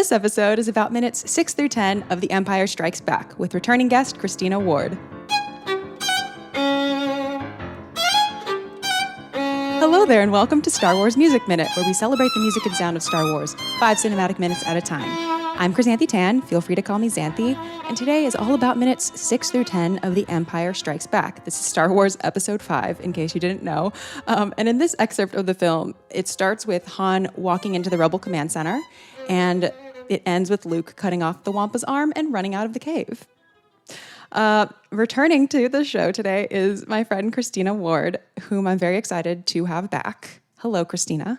This episode is about minutes 6 through 10 of The Empire Strikes Back with returning guest Christina Ward. Hello there and welcome to Star Wars Music Minute, where we celebrate the music and sound of Star Wars, 5 cinematic minutes at a time. I'm Xanthi Tan, feel free to call me Xanthi, and today is all about minutes 6 through 10 of The Empire Strikes Back. This is Star Wars Episode 5, in case you didn't know. And in this excerpt of the film, it starts with Han walking into the Rebel Command Center, and it ends with Luke cutting off the Wampa's arm and running out of the cave. Returning to the show today is my friend Christina Ward, whom I'm very excited to have back. Hello, Christina.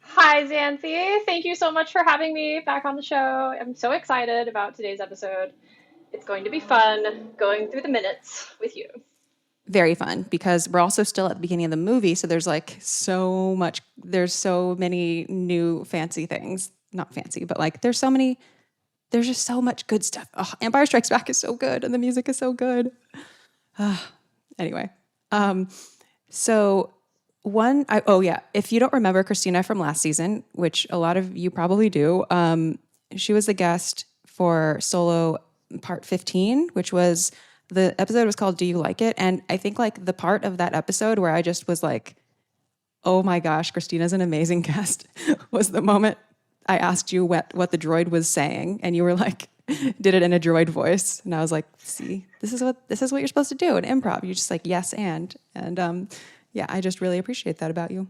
Hi, Xanthi. Thank you so much for having me back on the show. I'm so excited about today's episode. It's going to be fun going through the minutes with you. Very fun, because we're also still at the beginning of the movie, so there's so many new fancy things. Not fancy, but there's just so much good stuff. Oh, Empire Strikes Back is so good, and the music is so good. Anyway, if you don't remember Christina from last season, which a lot of you probably do, she was the guest for Solo Part 15, which was, the episode was called Do You Like It? And I think the part of that episode where I just was like, oh my gosh, Christina's an amazing guest, was the moment I asked you what the droid was saying, and you were like, did it in a droid voice. And I was like, see, this is what you're supposed to do in improv. You're just like, yes, and yeah, I just really appreciate that about you.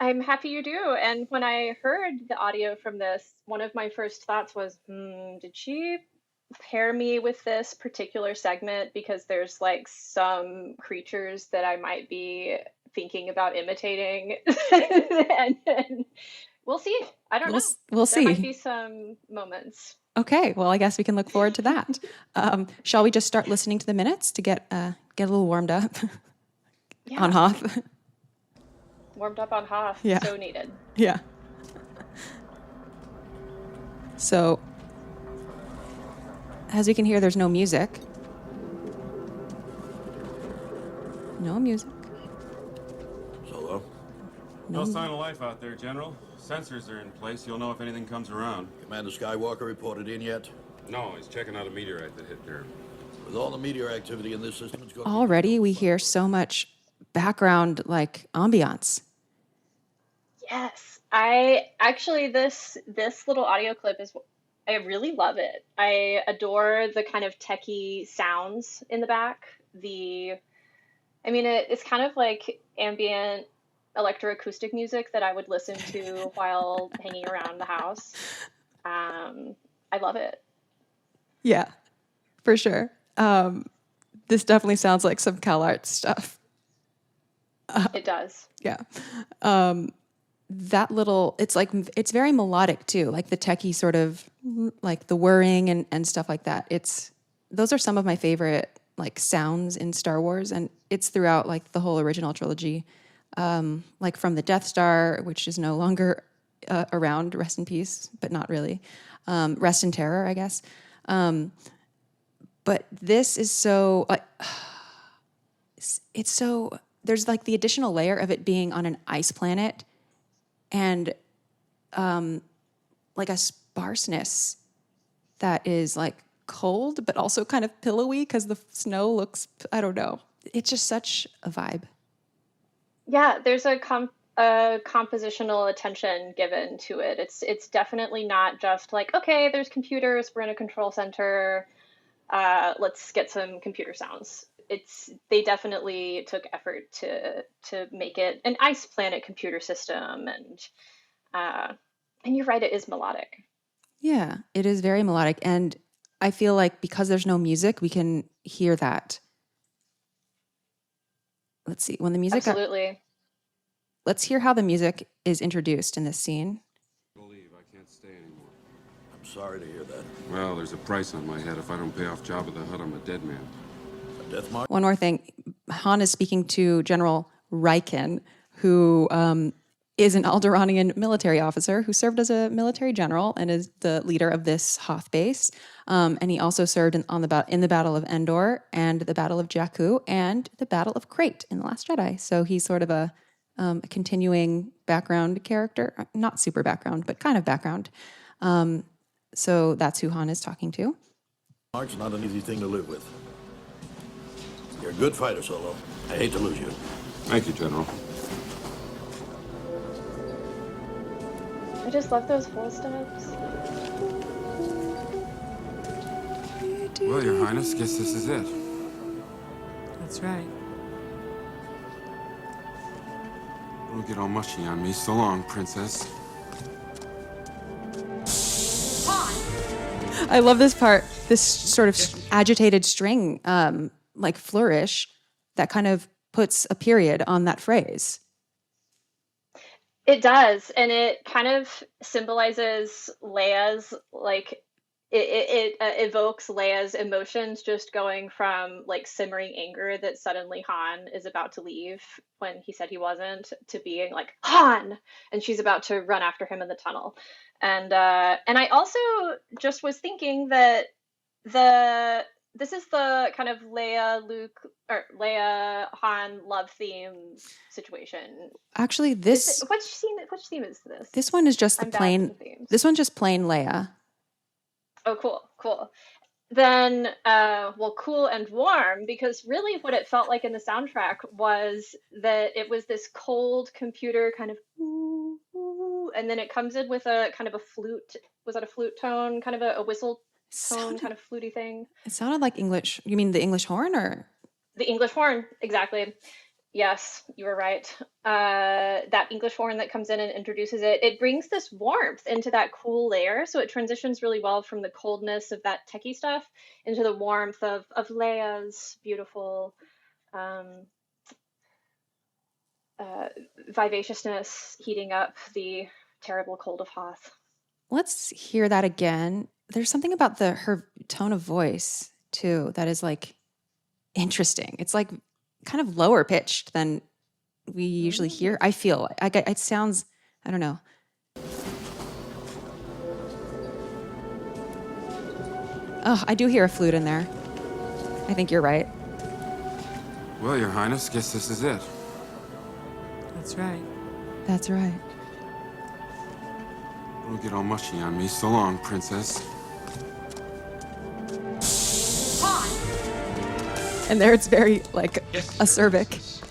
I'm happy you do. And when I heard the audio from this, one of my first thoughts was, did she pair me with this particular segment because there's some creatures that I might be thinking about imitating? and we'll see. I don't know. We'll see. There might be some moments. Okay, well, I guess we can look forward to that. Shall we just start listening to the minutes to get a little warmed up? Yeah. On Hoth. Warmed up on Hoth. Yeah. So needed. Yeah. So, as you can hear, there's no music. No music. Solo? No sign of life out there, General. Sensors are in place. You'll know if anything comes around. Commander Skywalker reported in yet? No, he's checking out a meteorite that hit there. With all the meteor activity in this system, it's going Already we hear so much background ambiance. Yes. I actually this little audio clip I really love it. I adore the kind of techie sounds in the back. It's kind of like ambient electroacoustic music that I would listen to while hanging around the house. I love it. Yeah, for sure. This definitely sounds like some CalArts stuff. It does. Yeah. It's very melodic too, the techie sort of, the whirring and stuff like that. Those are some of my favorite sounds in Star Wars, and it's throughout the whole original trilogy. From the Death Star, which is no longer around, rest in peace, but not really. Rest in terror, I guess. But this is so, it's so, there's the additional layer of it being on an ice planet and a sparseness that is cold, but also kind of pillowy because the snow looks, I don't know. It's just such a vibe. Yeah, there's a compositional attention given to it. It's definitely not just okay, there's computers, we're in a control center, let's get some computer sounds. They definitely took effort to make it an ice planet computer system, and you're right, it is melodic. Yeah, it is very melodic, and I feel because there's no music, we can hear that. Let's see, when the music... Absolutely. Let's hear how the music is introduced in this scene. I can't stay anymore. I'm sorry to hear that. Well, there's a price on my head. If I don't pay off Jabba the Hutt, I'm a dead man. A death march? One more thing. Han is speaking to General Riken, who is an Alderaanian military officer who served as a military general and is the leader of this Hoth base. And he also served in the Battle of Endor and the Battle of Jakku and the Battle of Crate in The Last Jedi. So he's sort of a a continuing background character, not super background, but kind of background. So that's who Han is talking to. Mark's not an easy thing to live with. You're a good fighter, Solo. I hate to lose you. Thank you, General. I just love those full steps. Well, Your Highness, guess this is it. That's right. Don't get all mushy on me. So long, Princess. I love this part, this sort of agitated string, like flourish, that kind of puts a period on that phrase. It does, and it kind of symbolizes Leia's, like, it evokes Leia's emotions, just going from like simmering anger that suddenly Han is about to leave when he said he wasn't, to being like, Han, and she's about to run after him in the tunnel. And I also just was thinking that this is the kind of Leia Han love theme situation. Actually, Which theme is this? This one is just the I'm bad plain. with the themes. This one's just plain Leia. Oh, cool. Then, well, cool and warm, because really what it felt like in the soundtrack was that it was this cold computer kind of ooh, ooh, and then it comes in with a kind of a flute. Was that a flute tone? Kind of a whistle tone, kind of fluty thing. It sounded like English. You mean the English horn, or? The English horn, exactly. Yes, you were right. That English horn that comes in and introduces it, it brings this warmth into that cool layer. So it transitions really well from the coldness of that techie stuff into the warmth of Leia's beautiful vivaciousness heating up the terrible cold of Hoth. Let's hear that again. There's something about her tone of voice too that is like interesting. It's like kind of lower pitched than we usually hear. I feel it sounds, I don't know. Oh, I do hear a flute in there. I think you're right. Well, Your Highness, guess this is it. That's right. That's right. Don't get all mushy on me. So long, Princess. And there it's very like acerbic.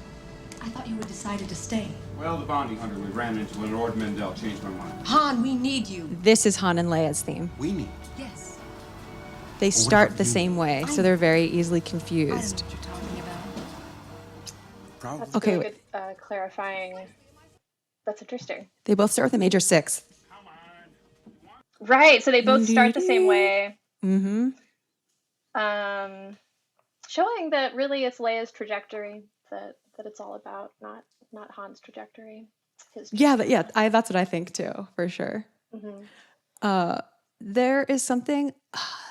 I thought you had decided to stay. Well, the bounty hunter we ran into when Lord Mendel changed my mind. Han, we need you. This is Han and Leia's theme. We need. Yes. They what start about the you? same way, so they're very easily I don't know confused. what you're talking about. Probably. That's Okay, really good clarifying. That's interesting. They both start with a major 6. Right, so they both start the same way. Mm-hmm. Showing that really it's Leia's trajectory that it's all about, not Han's trajectory. His Yeah, that's what I think too, for sure. Mm-hmm. There is something,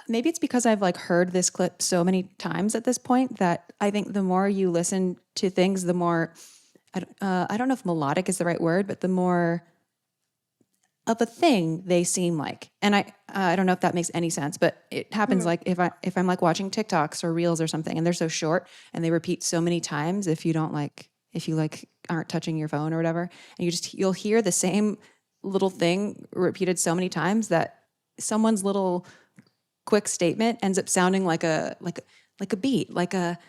maybe it's because I've like heard this clip so many times at this point that I think the more you listen to things, the more, I don't know if melodic is the right word, but the more of a thing they seem like. And I don't know if that makes any sense, but it happens like if I'm like watching TikToks or Reels or something and they're so short and they repeat so many times, if you aren't touching your phone or whatever, and you'll hear the same little thing repeated so many times that someone's little quick statement ends up sounding like a beat, like a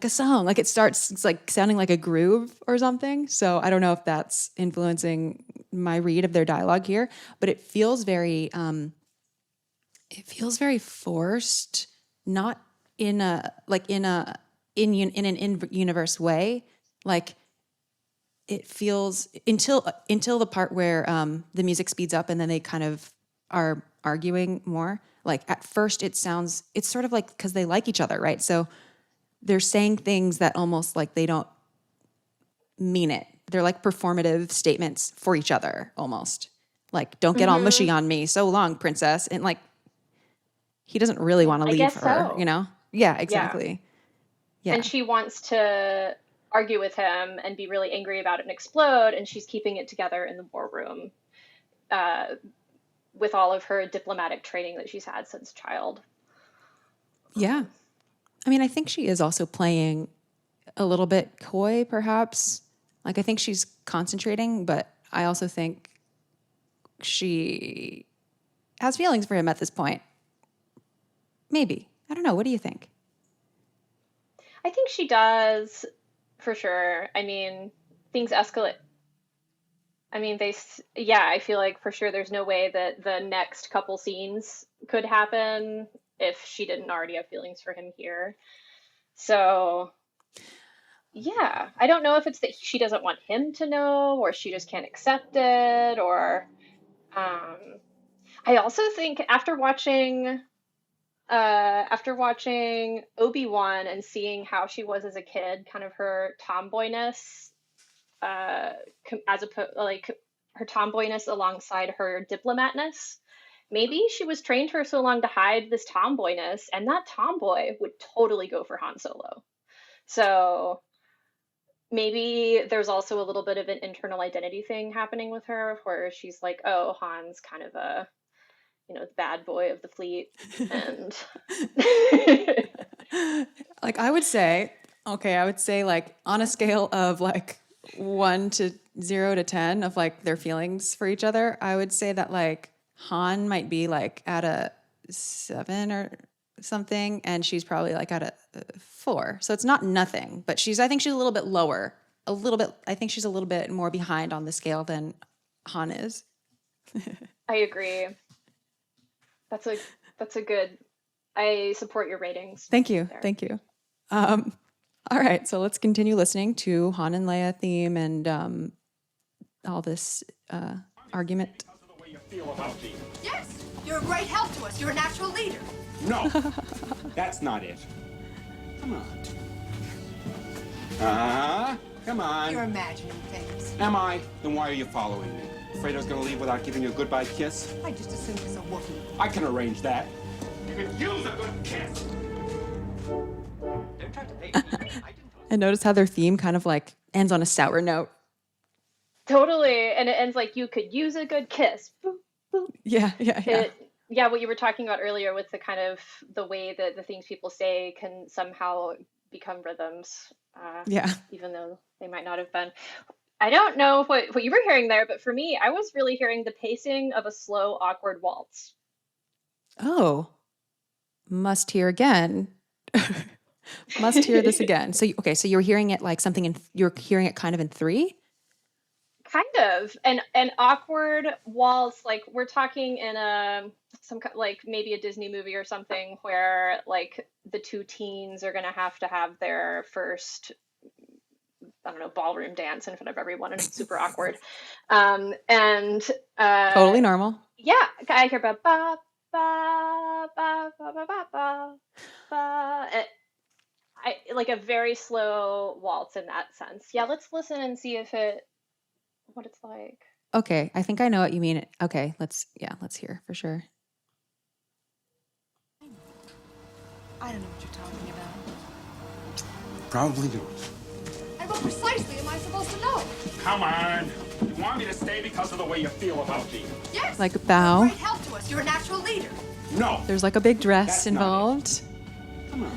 song, like it's like sounding like a groove or something. So I don't know if that's influencing my read of their dialogue here, but it feels very forced, not in an in-universe way. Like it feels until the part where the music speeds up and then they kind of are arguing more. Like at first it's sort of like because they like each other, right? So they're saying things that almost like they don't mean it. They're like performative statements for each other almost. Like, don't get all mushy on me. So long, princess. And like, he doesn't really want to leave her, so. you know? Yeah, exactly. Yeah. And she wants to argue with him and be really angry about it and explode, and she's keeping it together in the war room with all of her diplomatic training that she's had since child. Yeah. I mean, I think she is also playing a little bit coy, perhaps. Like, I think she's concentrating, but I also think she has feelings for him at this point. Maybe. I don't know. What do you think? I think she does, for sure. I mean, things escalate. I mean, I feel like for sure there's no way that the next couple scenes could happen if she didn't already have feelings for him here. So, yeah, I don't know if it's that she doesn't want him to know or she just can't accept it or I also think after watching Obi-Wan and seeing how she was as a kid, kind of her tomboyness, her tomboyness alongside her diplomatness. Maybe she was trained for so long to hide this tomboyness, and that tomboy would totally go for Han Solo. So maybe there's also a little bit of an internal identity thing happening with her, where she's like, "Oh, Han's kind of a, the bad boy of the fleet," and Like, I would say like on a scale of like 1 to 0 to 10 of like their feelings for each other, I would say that like Han might be like at a 7 or something, and she's probably like at a 4. So it's not nothing, but I think she's a little bit lower, I think she's a little bit more behind on the scale than Han is. I agree. That's a good. I support your ratings. Thank you. there. Thank you. All right, so let's continue listening to Han and Leia theme and all this argument. Because of the way you feel about me. Yes, you're a great help to us. You're a natural leader. No, that's not it. Come on. Come on. You're imagining things. Am I? Then why are you following me? Afraid I was gonna leave without giving you a goodbye kiss? I just assumed it's a Wookiee. I can arrange that. You could use a good kiss. And notice how their theme kind of like ends on a sour note. Totally, and it ends like you could use a good kiss. Boop, boop. Yeah. What you were talking about earlier with the kind of the way that the things people say can somehow become rhythms. Yeah. Even though they might not have been. I don't know what you were hearing there, but for me, I was really hearing the pacing of a slow, awkward waltz. Oh, must hear again. Must hear this again. So you're hearing it like you're hearing it kind of in 3? Kind of an awkward waltz, like we're talking in like maybe a Disney movie or something where like the two teens are gonna have to have their first, I don't know, ballroom dance in front of everyone, and it's super awkward. Totally normal. Yeah, I hear ba ba ba ba ba ba ba ba ba. I like a very slow waltz in that sense. Yeah, let's listen and see what it's like. Okay, I think I know what you mean. Okay, let's hear for sure. I don't know what you're talking about. Probably not. And what precisely am I supposed to know? Come on. You want me to stay because of the way you feel about me? Yes. Like a You're a bow. great help to us. You're a natural leader. No. There's like a big dress That's not it. involved. Come on.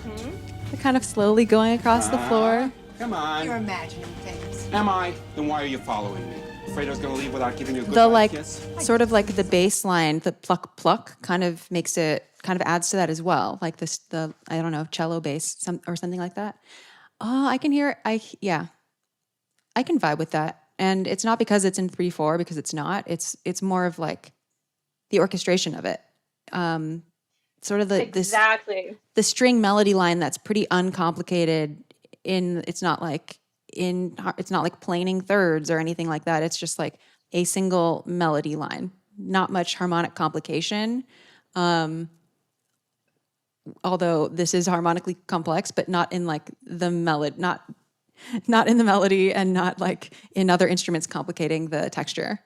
They're kind of slowly going across the floor. Come on. You're imagining things. Am I? Then why are you following me? Afraid I was gonna leave without giving you a The goodbye like kiss? sort of like the bass line, the pluck pluck kind of adds to that as well. Like the I don't know, cello bass or something like that. Oh, I can hear I can vibe with that. And it's not because it's in 3/4, because it's not. It's more of like the orchestration of it. Sort of Exactly. the string melody line that's pretty uncomplicated. It's not like planing thirds or anything like that. It's just like a single melody line, not much harmonic complication. Although this is harmonically complex, but not in like the melody, not in the melody, and not like in other instruments complicating the texture.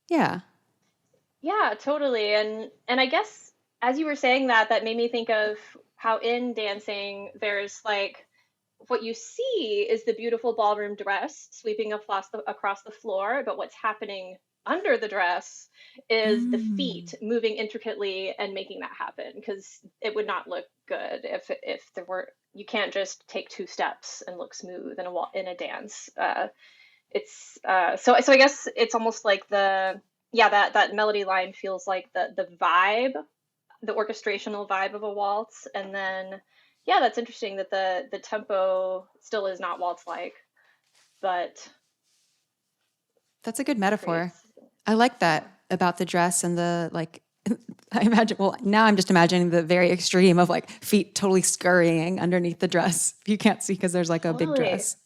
Yeah. Yeah, totally. And I guess as you were saying that made me think of how in dancing there's like what you see is the beautiful ballroom dress sweeping across the floor, but what's happening under the dress is the feet moving intricately and making that happen, because it would not look good if you can't just take 2 steps and look smooth in a dance. it's so I guess it's almost like that melody line feels like the vibe, the orchestrational vibe of a waltz, and then that's interesting that the tempo still is not waltz like, but That's a good metaphor. creates. I like that about the dress and the like. I imagine. Well, now I'm just imagining the very extreme of like feet totally scurrying underneath the dress. You can't see because there's like a big Totally. dress.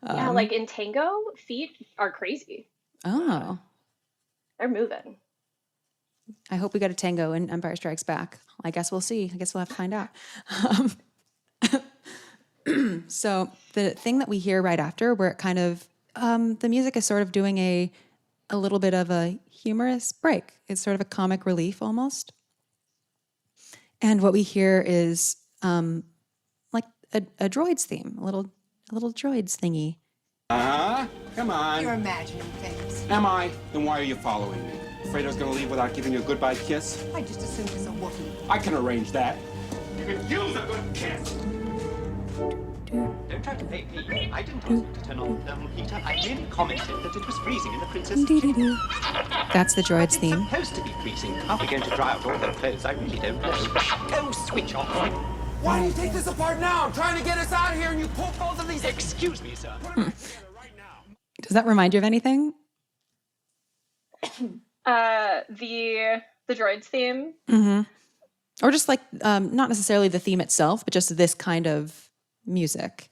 Yeah, like in tango, feet are crazy. Oh, They're moving. I hope we get a tango in Empire Strikes Back. I guess we'll see. I guess we'll have to find out. So the thing that we hear right after, where it kind of the music is sort of doing a little bit of a humorous break. It's sort of a comic relief almost. And what we hear is like a droids theme, a little droids thingy. Come on. You're imagining things. Am I? Then why are you following me? Afraid I was gonna leave without giving you a goodbye kiss? I just assumed it's a Wookiee. I can arrange that. You can use a good kiss. Don't try to bait me. I didn't ask you to turn on the thermal heater. I merely commented that it was freezing in the princess. That's the droids It's theme. supposed to be freezing. How are we going to dry out all their clothes? I really don't know. Go switch off. Why do you take this apart now? I'm trying to get us out of here and you pull both of these. Excuse me, sir. Does that remind you of anything? The droids theme. Or just like not necessarily the theme itself, but just this kind of music.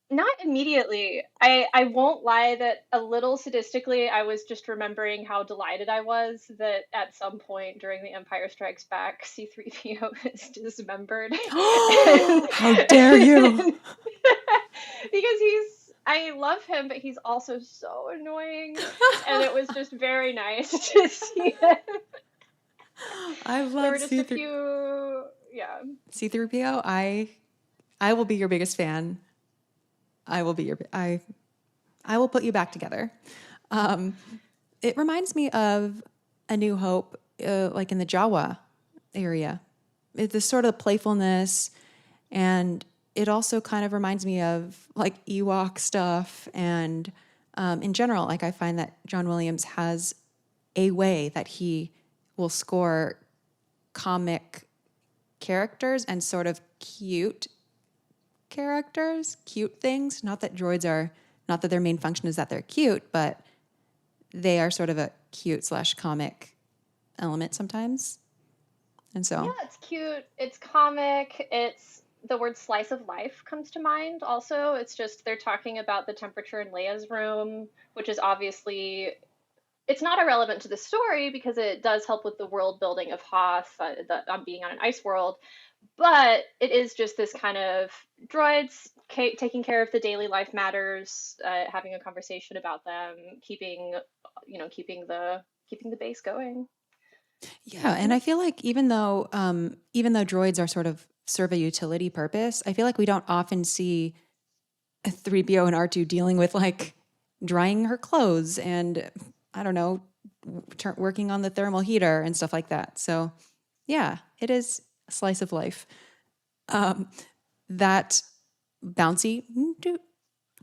Not immediately. I won't lie that a little sadistically, I was just remembering how delighted I was that at some point during The Empire Strikes Back, C-3PO is dismembered. How dare you! Because I love him, but he's also so annoying. And it was just very nice to see him. I There love were just a few, C-3PO. I will be your biggest fan. I will put you back together. It reminds me of A New Hope, like in the Jawa area. It's this sort of playfulness, and it also kind of reminds me of like Ewok stuff. And in general, like I find that John Williams has a way that he will score comic characters and sort of cute characters, cute things. Not that their main function is that they're cute, but they are sort of a cute / comic element sometimes. And so yeah, it's cute. It's comic. It's the word slice of life comes to mind also. It's just they're talking about the temperature in Leia's room, which is obviously it's not irrelevant to the story because it does help with the world building of Hoth, being on an ice world. But it is just this kind of droids taking care of the daily life matters, having a conversation about them, keeping the base going. yeah, and I feel like even though droids are sort of serve a utility purpose, I feel like we don't often see a 3PO and R2 dealing with like drying her clothes and I don't know, working on the thermal heater and stuff like that. So yeah, it is a slice of life. That bouncy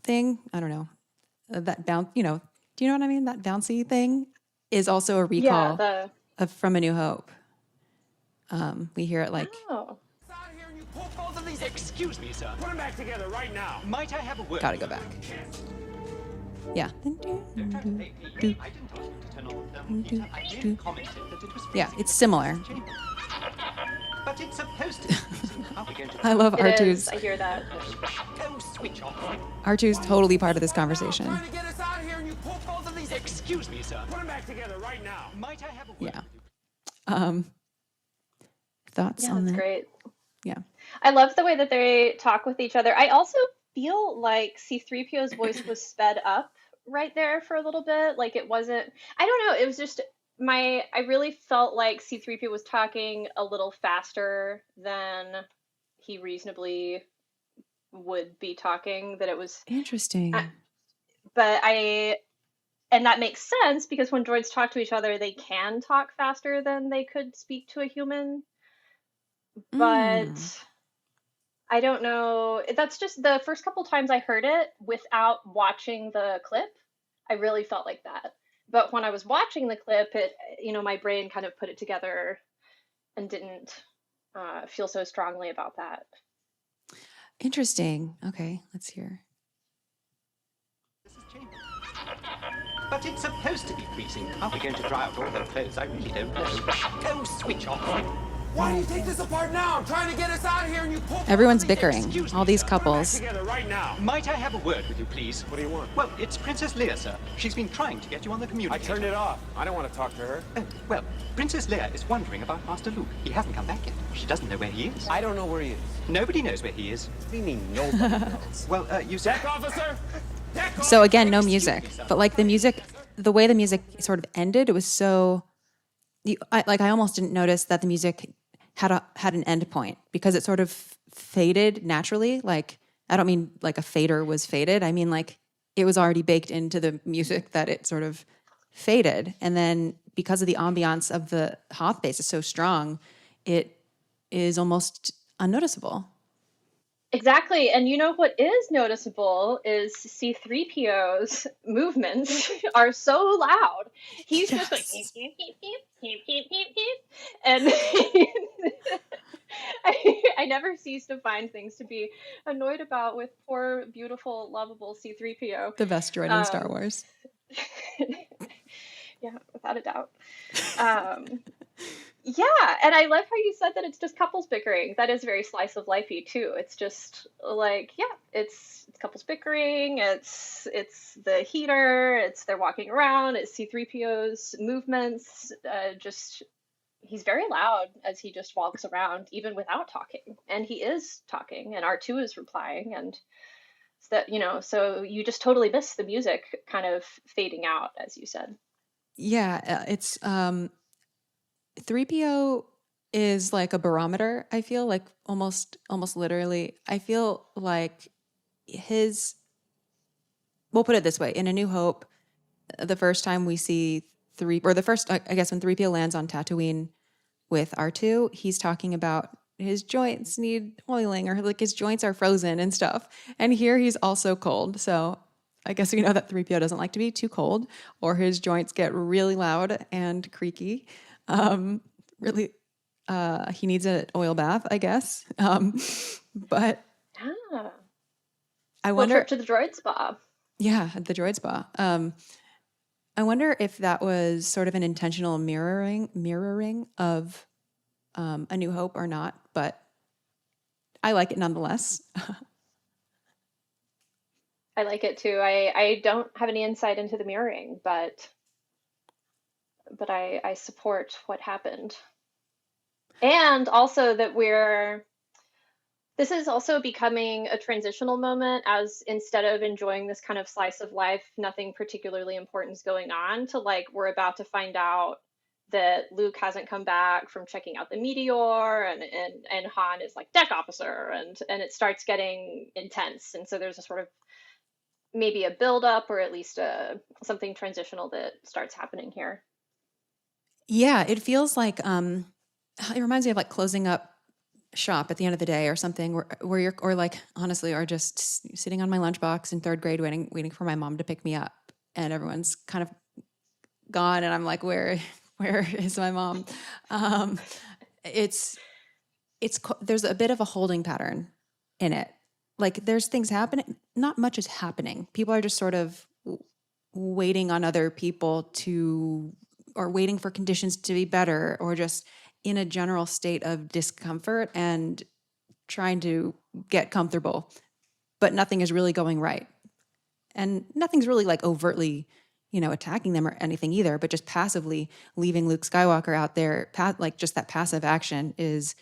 thing, I don't know, that bounce, do you know what I mean? That bouncy thing is also a recall of From A New Hope. We hear it like, Oh. Excuse me, sir. Put them back together right now. Might I have a word? gotta go back. Yeah. Don't try to bait me. I didn't ask you to turn on the thermal heater. I merely commented that it was freezing. Yeah, it's similar. But it's supposed to be freezing. How are we going to I love It R2's. is. I hear that. go switch off? R2's totally part of this conversation. Trying to get us out of here and you pull both of these. Excuse me, sir. Put them back together right now. Might I have a word? Yeah. Thoughts Yeah, on that's that? great. Yeah. I love the way that they talk with each other. I also feel like C-3PO's voice was sped up right there for a little bit. Like it wasn't, I don't know, it was just I really felt like C-3PO was talking a little faster than he reasonably would be talking, that it was, Interesting. and that makes sense because when droids talk to each other, they can talk faster than they could speak to a human. But I don't know. That's just the first couple times I heard it without watching the clip. I really felt like that. But when I was watching the clip, my brain kind of put it together and didn't feel so strongly about that. Interesting. Okay, let's hear. This is Chambers. But it's supposed to be freezing. How we're going to dry out all her clothes, I really don't know. Go switch off. Why do you take this apart now? I'm trying to get us out of here and you pull... Everyone's bickering. All these couples. Together right now. Might I have a word with you, please? What do you want? Well, it's Princess Leia, sir. She's been trying to get you on the I communicator. turned it off. I don't want to talk to her. Oh, well, Princess Leia is wondering about Master Luke. He hasn't come back yet. She doesn't know where he is. I don't know where he is. Nobody knows where he is. What do you mean nobody knows? Well, you said... Deck officer! Deck officer! So again, no music, but like the way the music sort of ended, it was so. I almost didn't notice that the music had an end point because it sort of faded naturally. Like I don't mean like a fader was faded. I mean like it was already baked into the music that it sort of faded, and then because of the ambiance of the Hoth bass is so strong, it is almost unnoticeable. Exactly. And you know what is noticeable is C-3PO's movements are so loud. He's just like, heep, heep, heep, heep, heep, heep, heep, heep. And I never cease to find things to be annoyed about with poor, beautiful, lovable C-3PO. The best droid in Star Wars. Yeah, without a doubt. Yeah, and I love how you said that it's just couples bickering. That is very slice of lifey too. It's just like, yeah, it's couples bickering. It's the heater. It's they're walking around. It's C-3PO's movements. He's very loud as he just walks around, even without talking. And he is talking, and R2 is replying, and that so you just totally miss the music kind of fading out, as you said. Yeah, it's 3PO is like a barometer, I feel like almost literally. I feel like we'll put it this way, in A New Hope, the first time we see I guess when 3PO lands on Tatooine with R2, he's talking about his joints need oiling or like his joints are frozen and stuff. And here he's also cold. So I guess we know that 3PO doesn't like to be too cold or his joints get really loud and creaky. Really, he needs an oil bath, I guess. But I wonder trip to the droid spa. Yeah, the droid spa. I wonder if that was sort of an intentional mirroring of A New Hope or not, but I like it nonetheless. I like it too. I don't have any insight into the mirroring, but I support what happened. And also that this is also becoming a transitional moment, as instead of enjoying this kind of slice of life, nothing particularly important is going on, to like, we're about to find out that Luke hasn't come back from checking out the meteor, and Han is like deck officer, and it starts getting intense. And so there's a sort of maybe a build-up, or at least something transitional that starts happening here. Yeah, it feels like it reminds me of like closing up shop at the end of the day or something, where you're, or like honestly, or just sitting on my lunchbox in third grade waiting for my mom to pick me up, and everyone's kind of gone, and I'm like, where is my mom? It's there's a bit of a holding pattern in it. Like there's things happening, not much is happening. People are just sort of waiting on other people or waiting for conditions to be better, or just in a general state of discomfort and trying to get comfortable, but nothing is really going right. And nothing's really like overtly, attacking them or anything either, but just passively leaving Luke Skywalker out there, like just that passive action is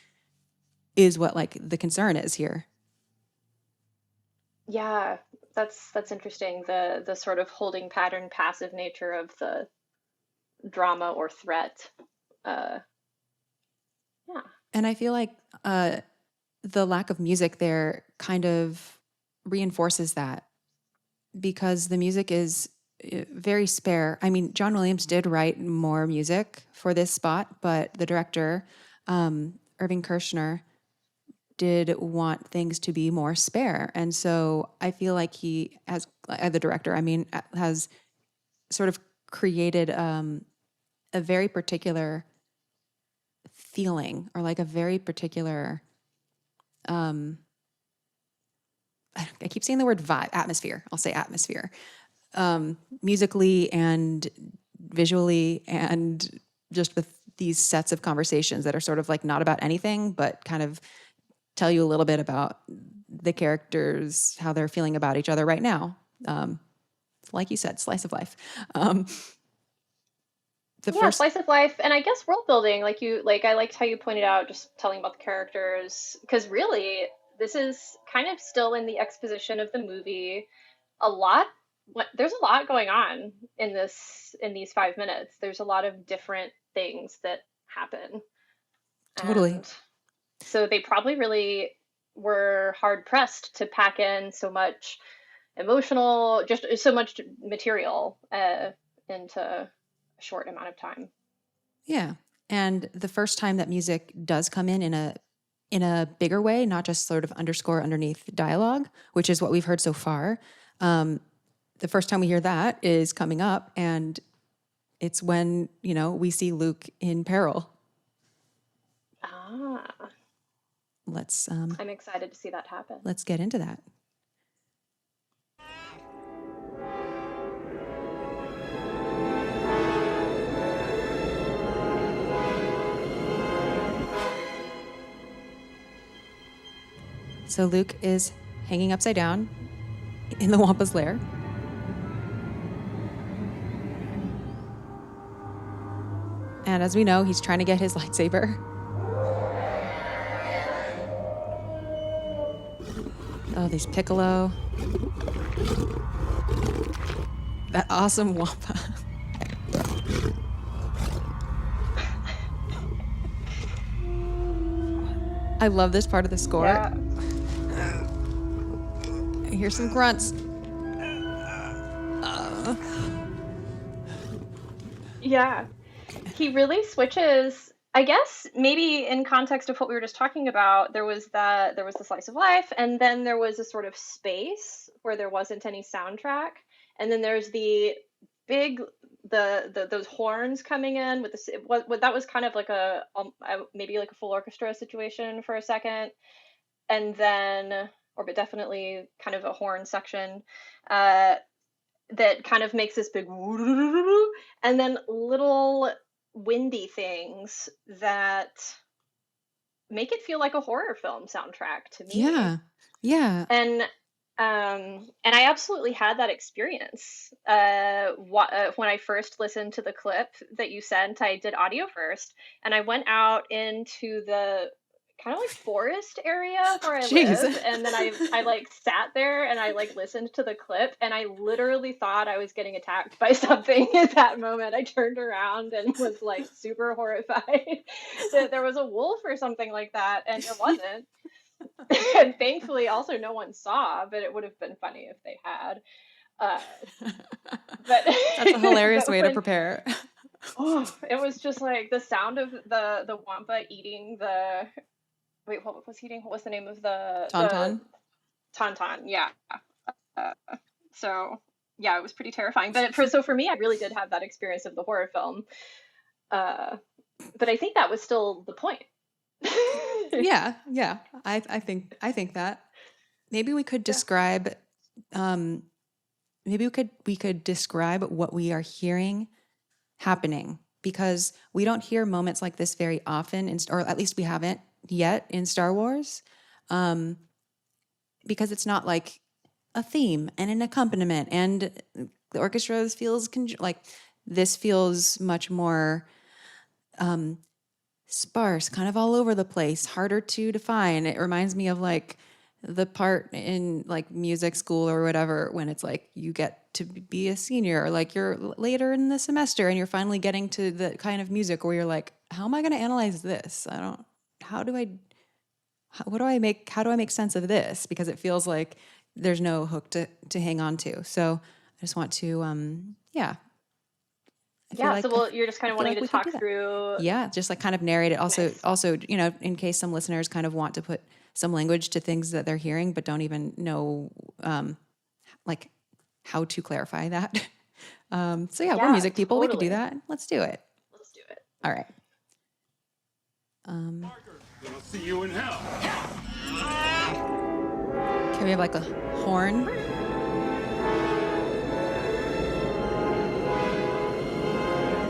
what like the concern is here. Yeah, that's interesting. The sort of holding pattern, passive nature of the drama or threat. Yeah. And I feel like the lack of music there kind of reinforces that, because the music is very spare. I mean, John Williams did write more music for this spot, but the director, Irvin Kershner, did want things to be more spare. And so I feel like he, as the director, has sort of created a very particular feeling, or like a very particular, I keep saying the word vibe, atmosphere. I'll say atmosphere, musically and visually, and just with these sets of conversations that are sort of like not about anything, but kind of tell you a little bit about the characters, how they're feeling about each other right now. Like you said, slice of life. Slice of life, and I guess world building. I liked how you pointed out just telling about the characters, because really this is kind of still in the exposition of the movie. There's a lot going on in these 5 minutes. There's a lot of different things that happen. Totally. And so they probably really were hard pressed to pack in so much just so much material into a short amount of time. Yeah. And the first time that music does come in a bigger way, not just sort of underscore underneath dialogue, which is what we've heard so far. The first time we hear that is coming up, and it's when, we see Luke in peril. Let's I'm excited to see that happen. Let's get into that. So Luke is hanging upside down in the Wampa's lair. And as we know, he's trying to get his lightsaber. Oh, these Piccolo. That awesome Wampa. I love this part of the score. Yeah. I hear some grunts. Yeah. He really switches, I guess, maybe in context of what we were just talking about. There was the slice of life, and then there was a sort of space where there wasn't any soundtrack, and then there's the big those horns coming in with that was kind of like maybe like a full orchestra situation for a second, and then but definitely kind of a horn section that kind of makes this big and then little windy things that make it feel like a horror film soundtrack to me. Yeah. And I absolutely had that experience. When I first listened to the clip that you sent, I did audio first, and I went out into the kind of like forest area where I live, and then I like sat there and I like listened to the clip, and I literally thought I was getting attacked by something at that moment. I turned around and was like super horrified that there was a wolf or something like that, and it wasn't. And thankfully also no one saw, but it would have been funny if they had. But that's a hilarious way to prepare. It was just like the sound of the Wampa eating the what was he eating? What was the name of the Tauntaun? Tauntaun, yeah. So yeah, it was pretty terrifying. But for me, I really did have that experience of the horror film. But I think that was still the point. Yeah. I think that maybe we could describe. Maybe we could describe what we are hearing happening, because we don't hear moments like this very often, or at least we haven't yet in Star Wars, because it's not like a theme and an accompaniment, and the orchestra feels like this feels much more sparse, kind of all over the place, harder to define. It reminds me of like the part in like music school or whatever, when it's like you get to be a senior, or like you're later in the semester and you're finally getting to the kind of music where you're like, how am I going to analyze this? How do I make sense of this? Because it feels like there's no hook to hang on to. So I just want to, feel like you're just kind of I feel wanting like we to could talk do that. through. Yeah, just like kind of narrate it. Also, Nice. also, in case some listeners kind of want to put some language to things that they're hearing, but don't even know, like how to clarify that. So yeah, we're Yeah, music people. We could do totally. that. Let's do it. Let's do it. All right. Gonna see you in hell. Can we have like a horn?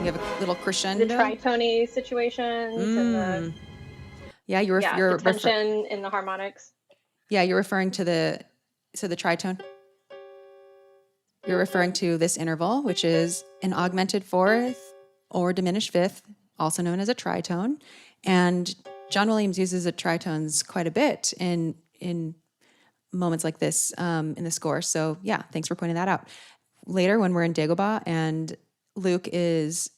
We have a little crescendo. The tritone situations and the Yeah, you're the tension in the harmonics. Yeah, you're referring to the tritone. You're referring to this interval, which is an augmented fourth or diminished fifth, also known as a tritone. And John Williams uses the tritones quite a bit in moments like this in the score. So yeah, thanks for pointing that out. Later, when we're in Dagobah and Luke is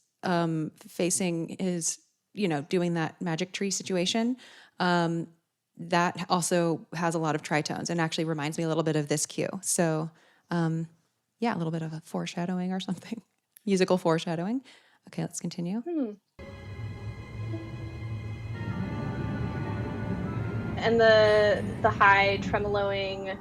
facing his, doing that magic tree situation, that also has a lot of tritones and actually reminds me a little bit of this cue. So yeah, a little bit of a foreshadowing or something, musical foreshadowing. Okay, let's continue. And the high tremoloing,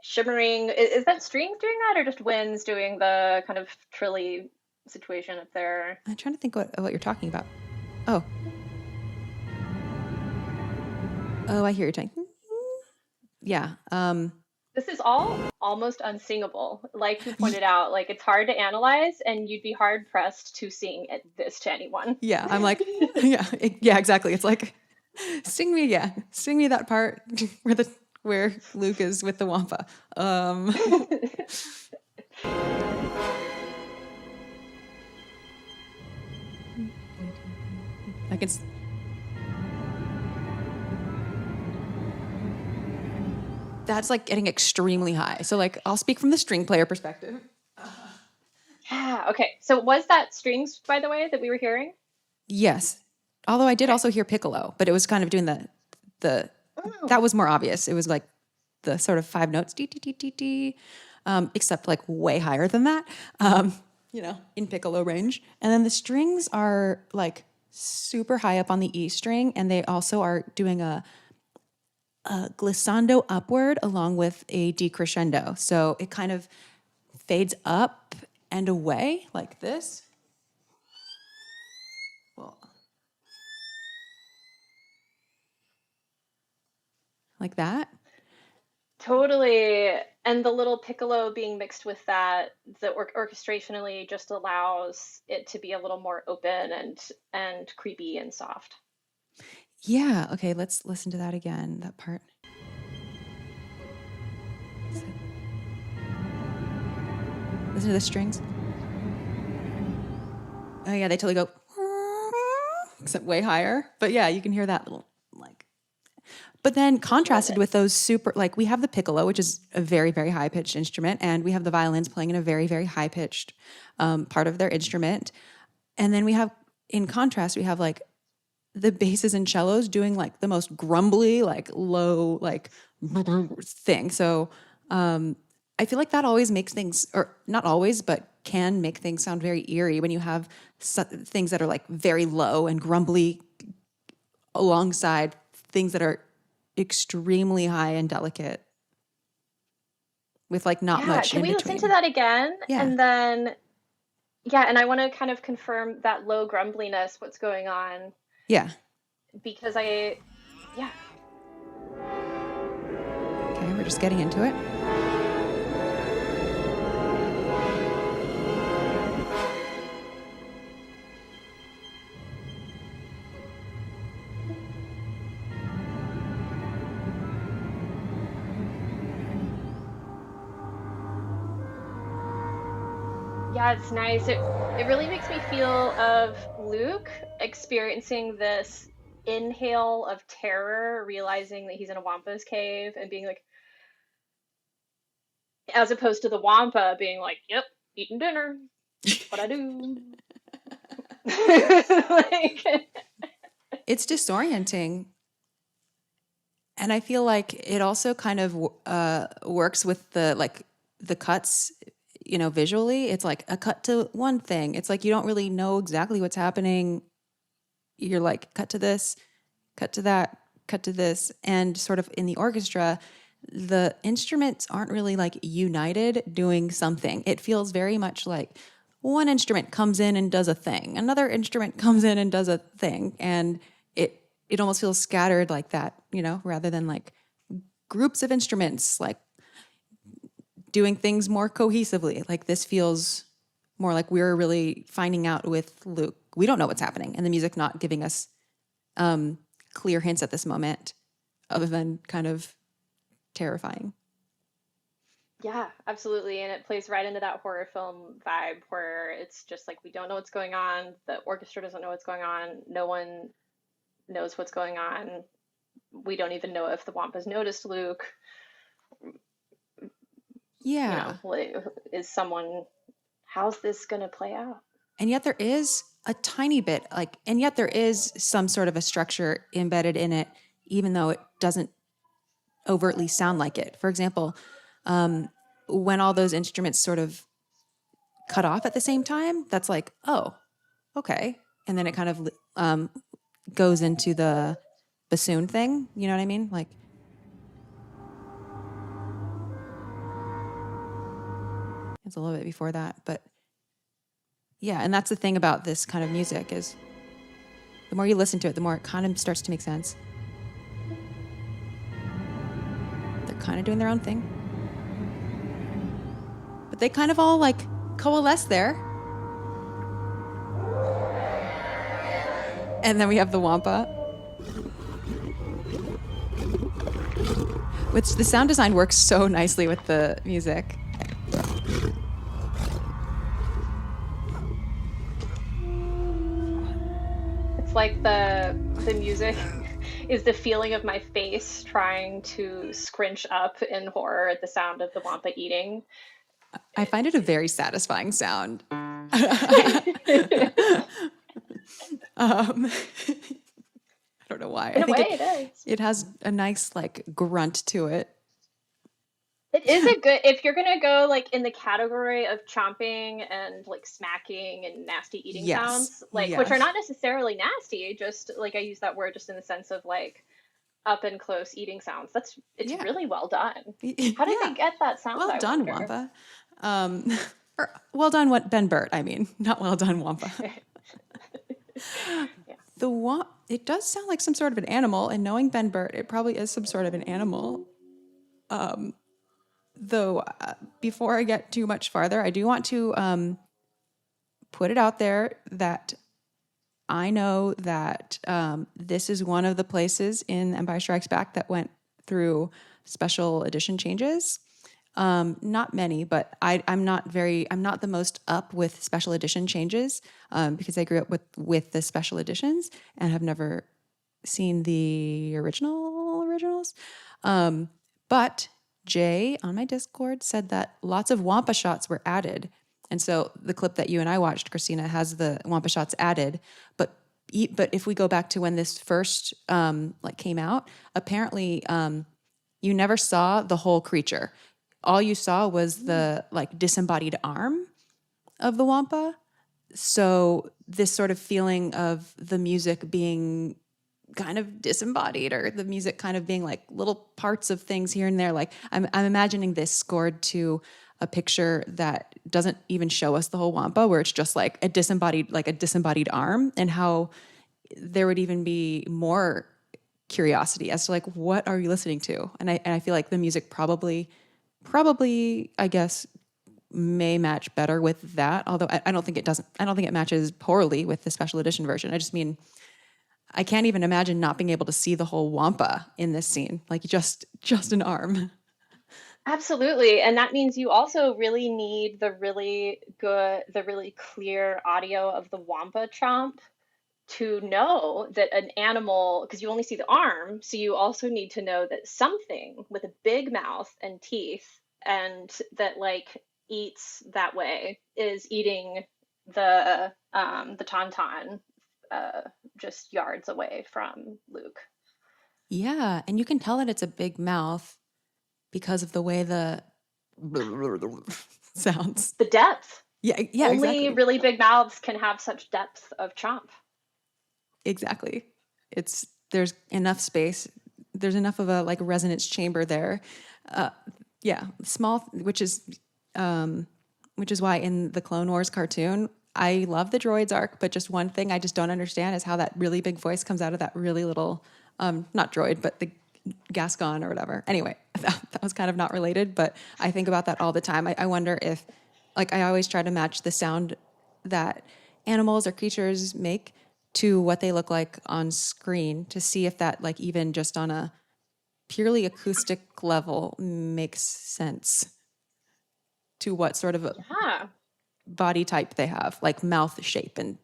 shimmering. Is that strings doing that, or just winds doing the kind of trilly situation up there? I'm trying to think what you're talking about. Oh, I hear you talking. Yeah. This is all almost unsingable. Like you pointed out, like it's hard to analyze, and you'd be hard pressed to sing this to anyone. Yeah, I'm like, yeah, exactly. It's like, sing me that part where Luke is with the Wampa. I can. That's like getting extremely high. So like, I'll speak from the string player perspective. Yeah. Okay. So was that strings, by the way, that we were hearing? Yes. Although I did also hear piccolo, but it was kind of doing that was more obvious. It was like the sort of 5 notes, dee, dee, dee, dee, dee, except like way higher than that, in piccolo range. And then the strings are like super high up on the E string, and they also are doing a glissando upward along with a decrescendo. So it kind of fades up and away like this. Well, like that. Totally. And the little piccolo being mixed with that, orchestrationally just allows it to be a little more open and creepy and soft. Yeah. Okay. Let's listen to that again. That part. Listen to the strings. Oh yeah, they totally go, except way higher. But yeah, you can hear that little like. But then contrasted with those super, like we have the piccolo, which is a very, very high pitched instrument, and we have the violins playing in a very, very high pitched part of their instrument. And then we have, in contrast, we have like the basses and cellos doing like the most grumbly, like low, like thing. So I feel like that always makes things, or not always, but can make things sound very eerie when you have things that are like very low and grumbly alongside things that are extremely high and delicate with like not much in between. Can we listen to that again? Yeah. And then, and I want to kind of confirm that low grumbliness, what's going on. Yeah. Because Okay, we're just getting into it. Yeah, it's nice. It really makes me feel of Luke experiencing this inhale of terror, realizing that he's in a Wampa's cave and being like, as opposed to the Wampa being like, yep, eating dinner. What I do. It's disorienting. And I feel like it also kind of works with the cuts visually, it's like a cut to one thing. It's like you don't really know exactly what's happening. You're like, cut to this, cut to that, cut to this. And sort of in the orchestra, the instruments aren't really like united doing something. It feels very much like one instrument comes in and does a thing. Another instrument comes in and does a thing. And it almost feels scattered like that, rather than like groups of instruments, like doing things more cohesively. Like this feels more like we're really finding out with Luke. We don't know what's happening, and the music not giving us clear hints at this moment, other than kind of terrifying. Yeah, absolutely. And it plays right into that horror film vibe where it's just like we don't know what's going on. The orchestra doesn't know what's going on. No one knows what's going on. We don't even know if the Wampas noticed Luke. Yeah. How's this going to play out? And yet there is a tiny bit, and yet there is some sort of a structure embedded in it, even though it doesn't overtly sound like it. For example, when all those instruments sort of cut off at the same time, that's like, oh, okay. And then it kind of goes into the bassoon thing. You know what I mean? Like, it's a little bit before that, but yeah. And that's the thing about this kind of music is the more you listen to it, the more it kind of starts to make sense. They're kind of doing their own thing, but they kind of all like coalesce there. And then we have the Wampa, which the sound design works so nicely with the music. It's like the music is the feeling of my face trying to scrunch up in horror at the sound of the Wampa eating. I find it a very satisfying sound. I don't know why. In a way, it is. It has a nice like grunt to it. It is a good, if you're gonna go like in the category of chomping and like smacking and nasty eating sounds, which are not necessarily nasty, just like I use that word just in the sense of like up and close eating sounds. It's really well done. How did they get that sound? Well done, Wampa. Or well done, Ben Burt. I mean, not well done, Wampa. It does sound like some sort of an animal, and knowing Ben Burt, it probably is some sort of an animal. Though, before I get too much farther, I do want to put it out there that I know that this is one of the places in Empire Strikes Back that went through special edition changes. Not many, but I'm not the most up with special edition changes because I grew up with the special editions and have never seen the originals. But Jay on my Discord said that lots of Wampa shots were added. And so the clip that you and I watched, Christina, has the Wampa shots added. But if we go back to when this first came out, apparently you never saw the whole creature. All you saw was the disembodied arm of the Wampa. So this sort of feeling of the music being kind of disembodied, or the music kind of being like little parts of things here and there. Like I'm imagining this scored to a picture that doesn't even show us the whole Wampa, where it's just like a disembodied arm, and how there would even be more curiosity as to like, what are you listening to? And I feel like the music probably, I guess, may match better with that. Although I don't think it doesn't. I don't think it matches poorly with the special edition version. I just mean, I can't even imagine not being able to see the whole Wampa in this scene, like just an arm. Absolutely. And that means you also really need the really clear audio of the Wampa chomp to know that an animal, because you only see the arm, so you also need to know that something with a big mouth and teeth and that eats that way is eating the Tauntaun just yards away from Luke. Yeah, and you can tell that it's a big mouth because of the way the sounds. The depth. Yeah, Only exactly. really big mouths can have such depth of chomp. Exactly. There's enough space. There's enough of a like resonance chamber there. Yeah, small, which is why in the Clone Wars cartoon, I love the droid's arc, but just one thing I just don't understand is how that really big voice comes out of that really little, not droid, but the Gascon or whatever. Anyway, that was kind of not related, but I think about that all the time. I wonder if, like, I always try to match the sound that animals or creatures make to what they look like on screen to see if that, like, even just on a purely acoustic level makes sense to what sort of a body type they have, like mouth shape and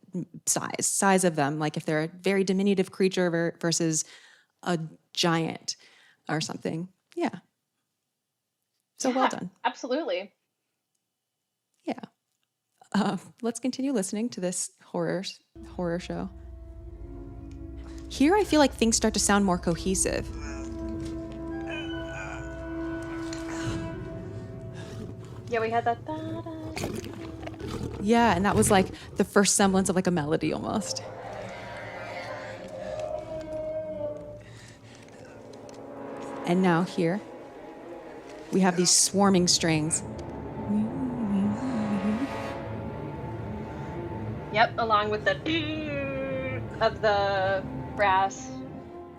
size of them. Like if they're a very diminutive creature versus a giant or something. Yeah. So well done. Absolutely. Yeah. Let's continue listening to this horror show. Here I feel like things start to sound more cohesive. Yeah, we had that. Da-da. Yeah, and that was like the first semblance of like a melody almost. And now here, we have these swarming strings. Yep, along with the of the brass.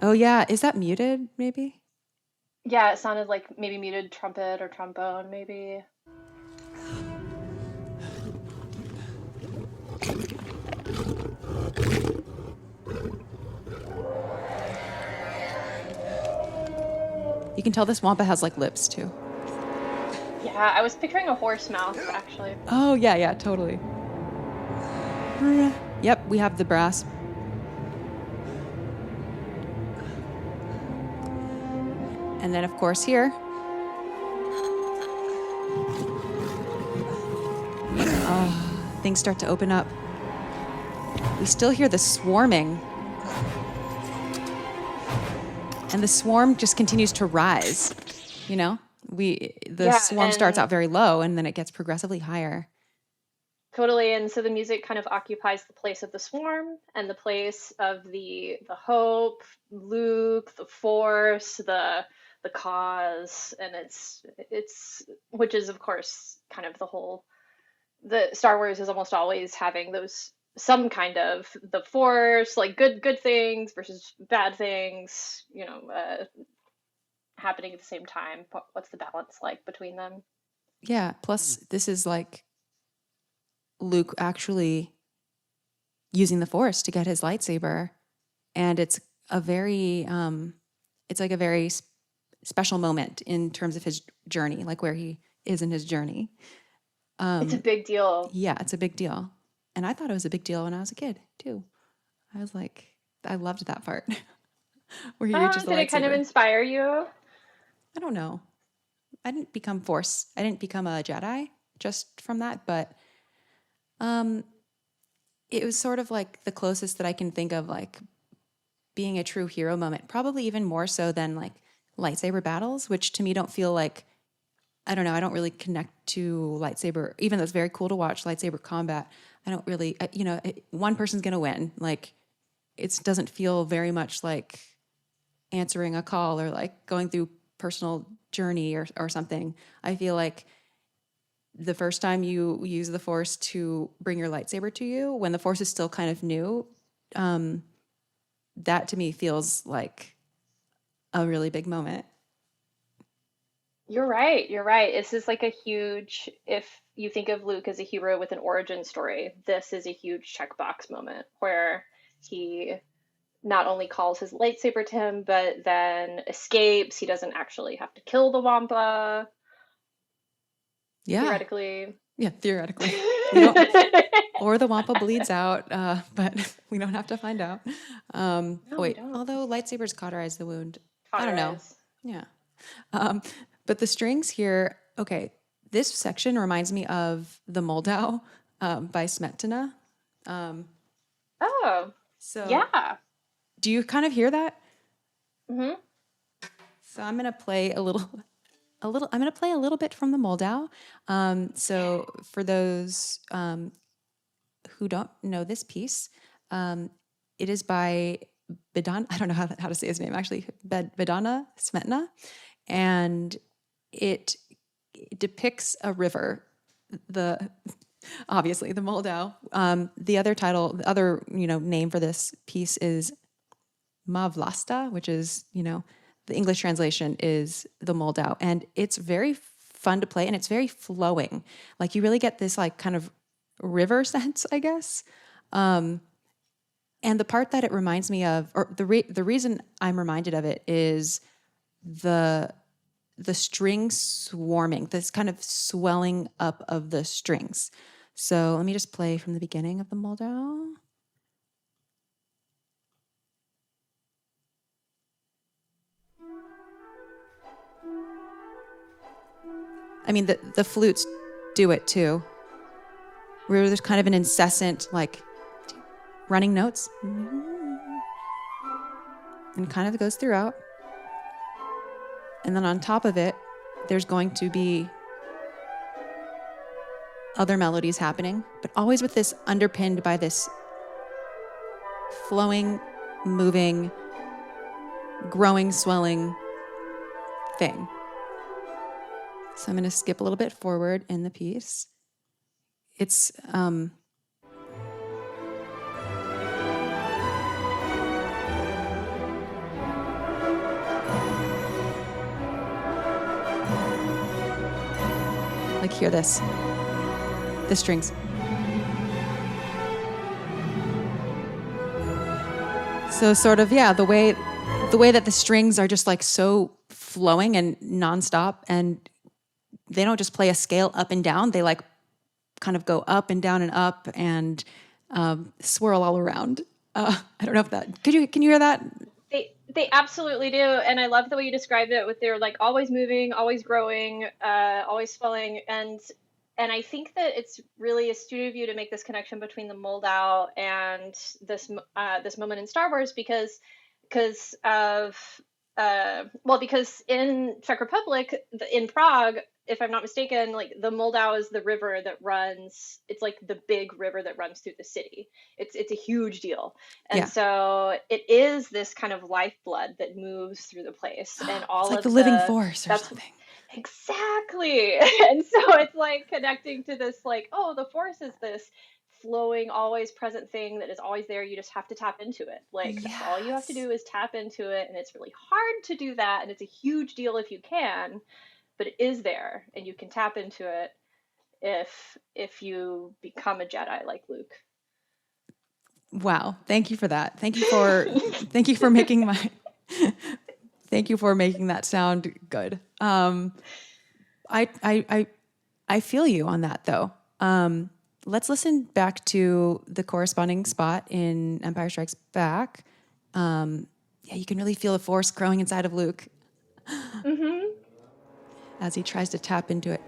Oh yeah, is that muted maybe? Yeah, it sounded like maybe muted trumpet or trombone, maybe. You can tell this Wampa has like lips too. Yeah, I was picturing a horse mouth actually. Oh yeah, totally. Yep, we have the brass. And then of course here. Things start to open up. We still hear the swarming. And the swarm just continues to rise, you know? The swarm starts out very low and then it gets progressively higher. Totally, and so the music kind of occupies the place of the swarm and the place of the hope, Luke, the Force, the cause, and it's which is of course kind of the Star Wars is almost always having those some kind of the Force, like good things versus bad things, happening at the same time. What's the balance like between them? Yeah, plus this is like Luke actually using the Force to get his lightsaber, and it's a very special moment in terms of his journey, like where he is in his journey. It's a big deal. Yeah, it's a big deal. And I thought it was a big deal when I was a kid, too. I was like, I loved that part. Where he reaches the lightsaber. Did it kind of inspire you? I don't know. I didn't become Force. I didn't become a Jedi just from that, but it was sort of like the closest that I can think of like being a true hero moment, probably even more so than like lightsaber battles, which to me don't feel like, I don't know, I don't really connect to lightsaber, even though it's very cool to watch lightsaber combat. I don't really, one person's going to win. Like, it doesn't feel very much like answering a call or like going through personal journey or something. I feel like the first time you use the Force to bring your lightsaber to you, when the Force is still kind of new, that to me feels like a really big moment. You're right. This is like a huge, if you think of Luke as a hero with an origin story, this is a huge checkbox moment where he not only calls his lightsaber to him, but then escapes. He doesn't actually have to kill the Wampa. Yeah. Theoretically. Yeah, theoretically. Or the Wampa bleeds out, but we don't have to find out. Although lightsabers cauterize the wound. I don't know. Yeah. But the strings here, okay, this section reminds me of the Moldau by Smetana. So yeah. Do you kind of hear that? Mm-hmm. So I'm going to play a little I'm going to play a little bit from the Moldau. So for those who don't know this piece, it is by Bedan. I don't know how to say his name actually. Bedana Smetana, and it depicts a river. Obviously the Moldau. The other name for this piece is Mavlasta, which is the English translation is the Moldau, and it's very fun to play, and it's very flowing. Like you really get this like kind of river sense, I guess. And the part that it reminds me of, or the reason I'm reminded of it is the string swarming, this kind of swelling up of the strings. So let me just play from the beginning of the Moldau. I mean, the flutes do it too. Where there's kind of an incessant, like, running notes. And kind of goes throughout. And then on top of it, there's going to be other melodies happening, but always with this underpinned by this flowing, moving, growing, swelling thing. So I'm going to skip a little bit forward in the piece. It's like hear this, the strings. So sort of, yeah, the way that the strings are just like so flowing and nonstop, and they don't just play a scale up and down. They like kind of go up and down and up and swirl all around. I don't know if that, can you hear that? They absolutely do. And I love the way you described it with they're like always moving, always growing, always swelling. And I think that it's really astute of you to make this connection between the Moldau and this moment in Star Wars because in Czech Republic, in Prague, if I'm not mistaken, like the Moldau is the river that runs. It's like the big river that runs through the city. It's a huge deal, and so it is this kind of lifeblood that moves through the place, and all it's like of the living force or something. Exactly, and so it's like connecting to this, like, oh, the force is this flowing, always present thing that is always there. You just have to tap into it. Like that's all you have to do is tap into it, and it's really hard to do that, and it's a huge deal if you can. But it is there, and you can tap into it if you become a Jedi like Luke. Wow, thank you for that. Thank you for making that sound good. I feel you on that though. Let's listen back to the corresponding spot in Empire Strikes Back. Yeah, you can really feel the force growing inside of Luke. Mm-hmm. As he tries to tap into it.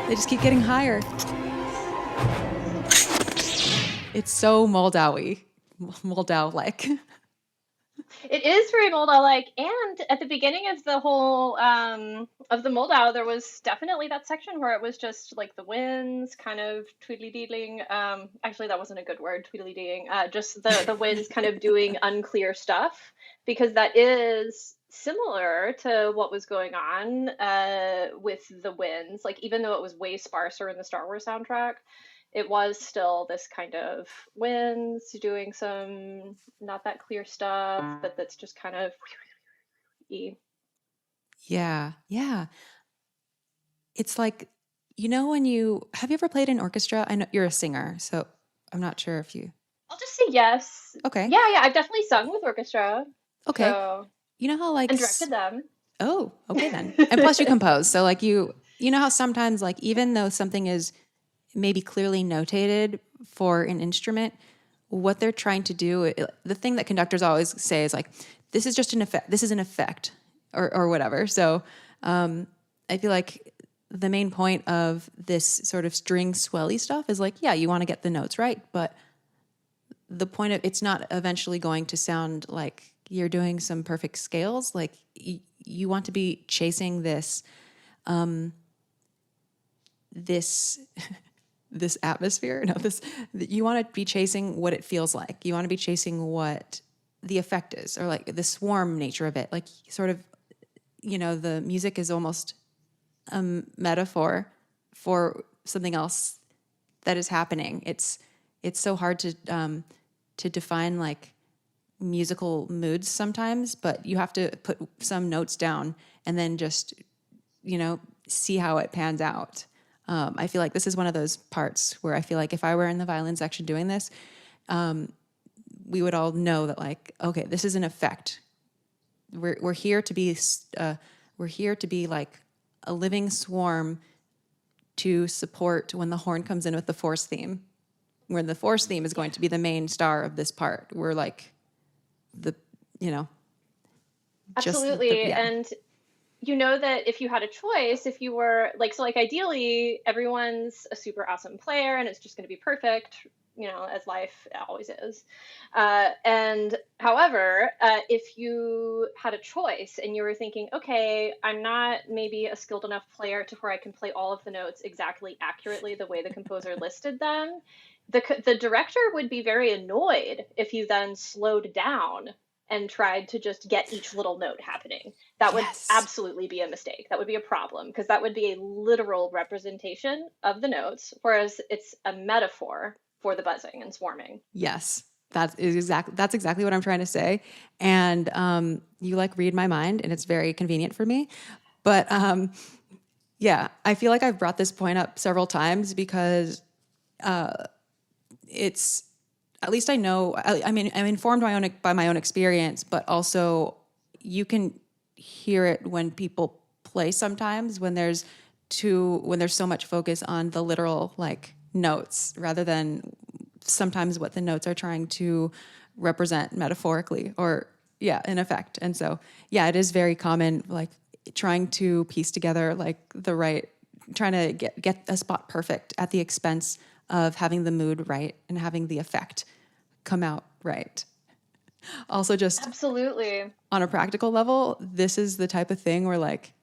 They just keep getting higher. It's so Moldau-like. It is very Moldau-like, and at the beginning of the whole of the Moldau, there was definitely that section where it was just like the winds kind of tweedly-deedling. Actually, that wasn't a good word, tweedly-deedling. Just the winds kind of doing unclear stuff, because that is similar to what was going on with the winds. Like, even though it was way sparser in the Star Wars soundtrack, it was still this kind of winds doing some not that clear stuff, but that's just kind of Yeah. It's like, when have you ever played an orchestra? I know you're a singer, so I'm not sure if you. I'll just say yes. Okay. Yeah, I've definitely sung with orchestra. Okay. So, you know how like and directed them. Oh, okay then. And plus you compose. So like you know how sometimes like even though something is maybe clearly notated for an instrument, what they're trying to do, the thing that conductors always say is like, this is just an effect. This is an effect, or whatever. So I feel like the main point of this sort of string swelly stuff is like, yeah, you want to get the notes right, but the point of it's not eventually going to sound like you're doing some perfect scales. Like you want to be chasing this, this atmosphere. No, you want to be chasing what it feels like. You want to be chasing what the effect is, or like the swarm nature of it. Like sort of, the music is almost a metaphor for something else that is happening. It's so hard to define like musical moods sometimes, but you have to put some notes down and then just, see how it pans out. I feel like this is one of those parts where I feel like if I were in the violin section doing this, we would all know that like, okay, this is an effect. We're here to be like a living swarm to support when the horn comes in with the force theme, where the force theme is going to be the main star of this part. We're like Absolutely. And that if you had a choice, if you were like, ideally everyone's a super awesome player and it's just going to be perfect, as life always is. And however, if you had a choice and you were thinking, okay, I'm not maybe a skilled enough player to where I can play all of the notes exactly accurately the way the composer listed them, the director would be very annoyed if you then slowed down and tried to just get each little note happening. That would absolutely be a mistake. That would be a problem, because that would be a literal representation of the notes, whereas it's a metaphor for the buzzing and swarming. Yes, that's exactly what I'm trying to say. And you like read my mind, and it's very convenient for me. But yeah, I feel like I've brought this point up several times because it's, at least I know, I mean, I'm informed by my own experience, but also you can hear it when people play sometimes, when there's so much focus on the literal like notes rather than sometimes what the notes are trying to represent metaphorically or in effect. And so, it is very common, like trying to piece together like trying to get a spot perfect at the expense of having the mood right and having the effect come out right. Also, just absolutely on a practical level, this is the type of thing where like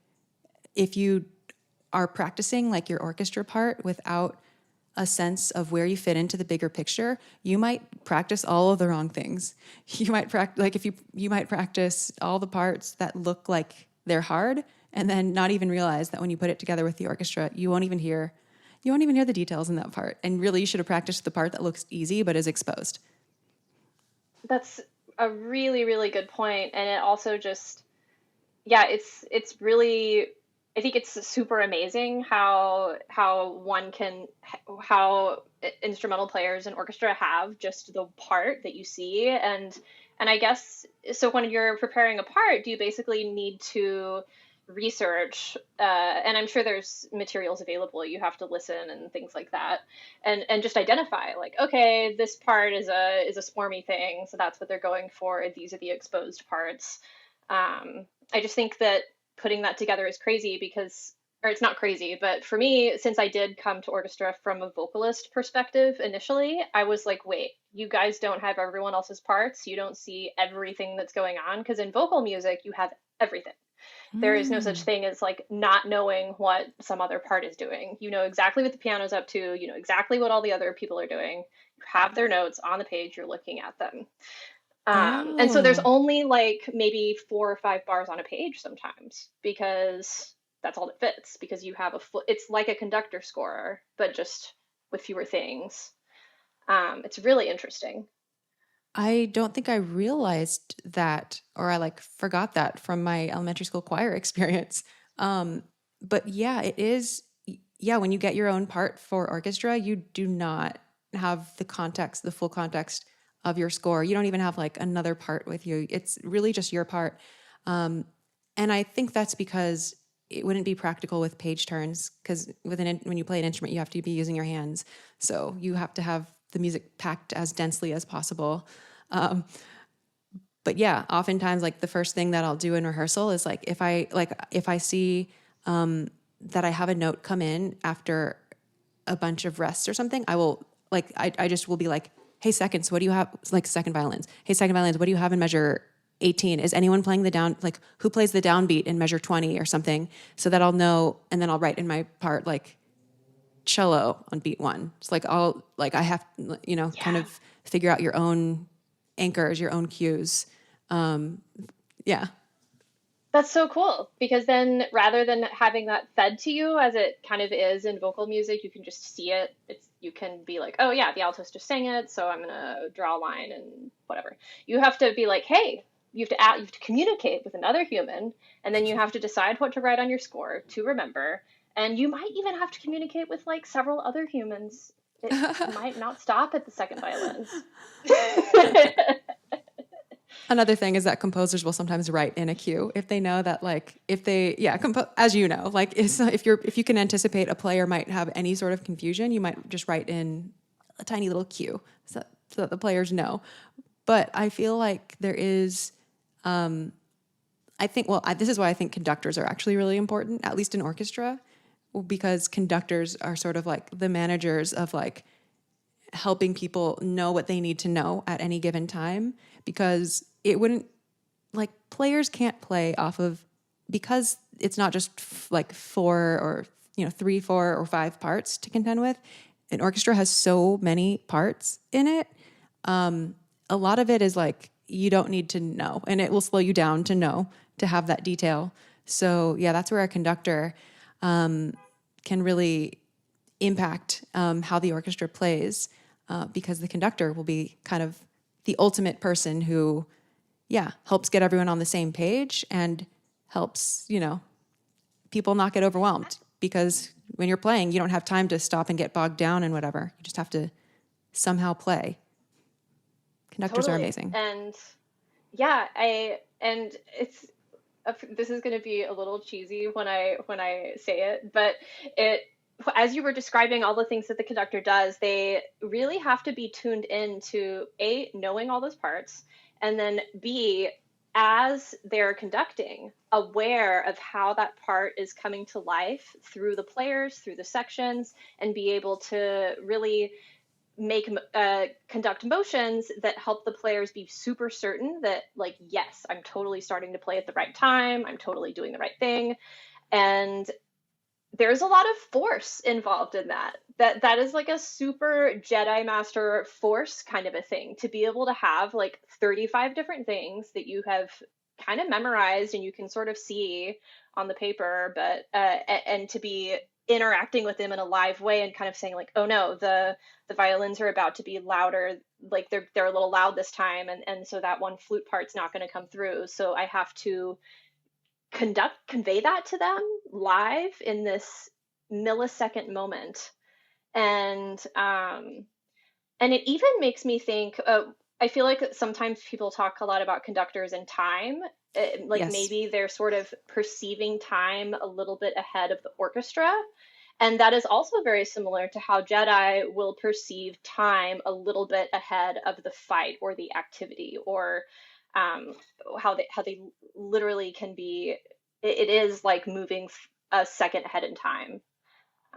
if you are practicing like your orchestra part without a sense of where you fit into the bigger picture, you might practice all of the wrong things. You might you might practice all the parts that look like they're hard and then not even realize that when you put it together with the orchestra, you won't even hear the details in that part. And really you should have practiced the part that looks easy but is exposed. That's a really, really good point. And it also just, it's really, I think it's super amazing how instrumental players and orchestra have just the part that you see. And I guess, so when you're preparing a part, do you basically need to research, and I'm sure there's materials available, you have to listen and things like that, and just identify like, okay, this part is a swarmy thing, so that's what they're going for, these are the exposed parts. I just think that putting that together is crazy or it's not crazy, but for me, since I did come to orchestra from a vocalist perspective initially, I was like, wait, you guys don't have everyone else's parts, you don't see everything that's going on, because in vocal music you have everything. There is no such thing as like not knowing what some other part is doing. You know exactly what the piano's up to. You know exactly what all the other people are doing. You have their notes on the page. You're looking at them. And so there's only like maybe 4 or 5 bars on a page sometimes, because that's all that fits, because you have it's like a conductor score, but just with fewer things. It's really interesting. I don't think I realized that, or I like forgot that from my elementary school choir experience. But it is. Yeah, when you get your own part for orchestra, you do not have the full context of your score. You don't even have like another part with you. It's really just your part. And I think that's because it wouldn't be practical with page turns, because when you play an instrument, you have to be using your hands. So you have to have the music packed as densely as possible. But yeah, oftentimes like the first thing that I'll do in rehearsal is like if I see that I have a note come in after a bunch of rests or something, I will like I just will be like, hey seconds, what do you have? Like second violins. Hey second violins, what do you have in measure 18? Is anyone playing the down, like who plays the downbeat in measure 20 or something? So that I'll know, and then I'll write in my part like cello on beat 1. It's like I have, kind of figure out your own anchors, your own cues. Yeah. That's so cool, because then rather than having that fed to you as it kind of is in vocal music, you can just see it. You can be like, oh yeah, the altos just sang it, so I'm gonna draw a line and whatever. You have to be like, hey, you have to communicate with another human, and then you have to decide what to write on your score to remember. And you might even have to communicate with like several other humans. It might not stop at the second violins. Another thing is that composers will sometimes write in a cue if they know that, like, as you know, like if you can anticipate a player might have any sort of confusion, you might just write in a tiny little cue so that the players know. But I feel like there is, this is why I think conductors are actually really important, at least in orchestra, because conductors are sort of like the managers of like helping people know what they need to know at any given time, because it wouldn't, like, players can't play off of, because it's not just like 4 or 3, 4 or 5 parts to contend with. An orchestra has so many parts in it. A lot of it is like you don't need to know, and it will slow you down to have that detail. So yeah, that's where a conductor can really impact how the orchestra plays, because the conductor will be kind of the ultimate person who, helps get everyone on the same page and helps, people not get overwhelmed, because when you're playing, you don't have time to stop and get bogged down and whatever. You just have to somehow play. Conductors are amazing. And this is going to be a little cheesy when I say it, but as you were describing all the things that the conductor does, they really have to be tuned in to A, knowing all those parts, and then B, as they're conducting, aware of how that part is coming to life through the players, through the sections, and be able to really conduct motions that help the players be super certain that, like, yes, I'm totally starting to play at the right time, I'm totally doing the right thing. And there's a lot of force involved in that. That is like a super Jedi Master force kind of a thing, to be able to have like 35 different things that you have kind of memorized and you can sort of see on the paper, but and to be interacting with them in a live way and kind of saying like, oh no, the violins are about to be louder, like they're a little loud this time, and so that one flute part's not going to come through, so I have to convey that to them live in this millisecond moment. And it even makes me think, I feel like sometimes people talk a lot about conductors and time, Yes. maybe they're sort of perceiving time a little bit ahead of the orchestra. And that is also very similar to how Jedi will perceive time a little bit ahead of the fight or the activity, or how they literally can be. It is like moving a second ahead in time.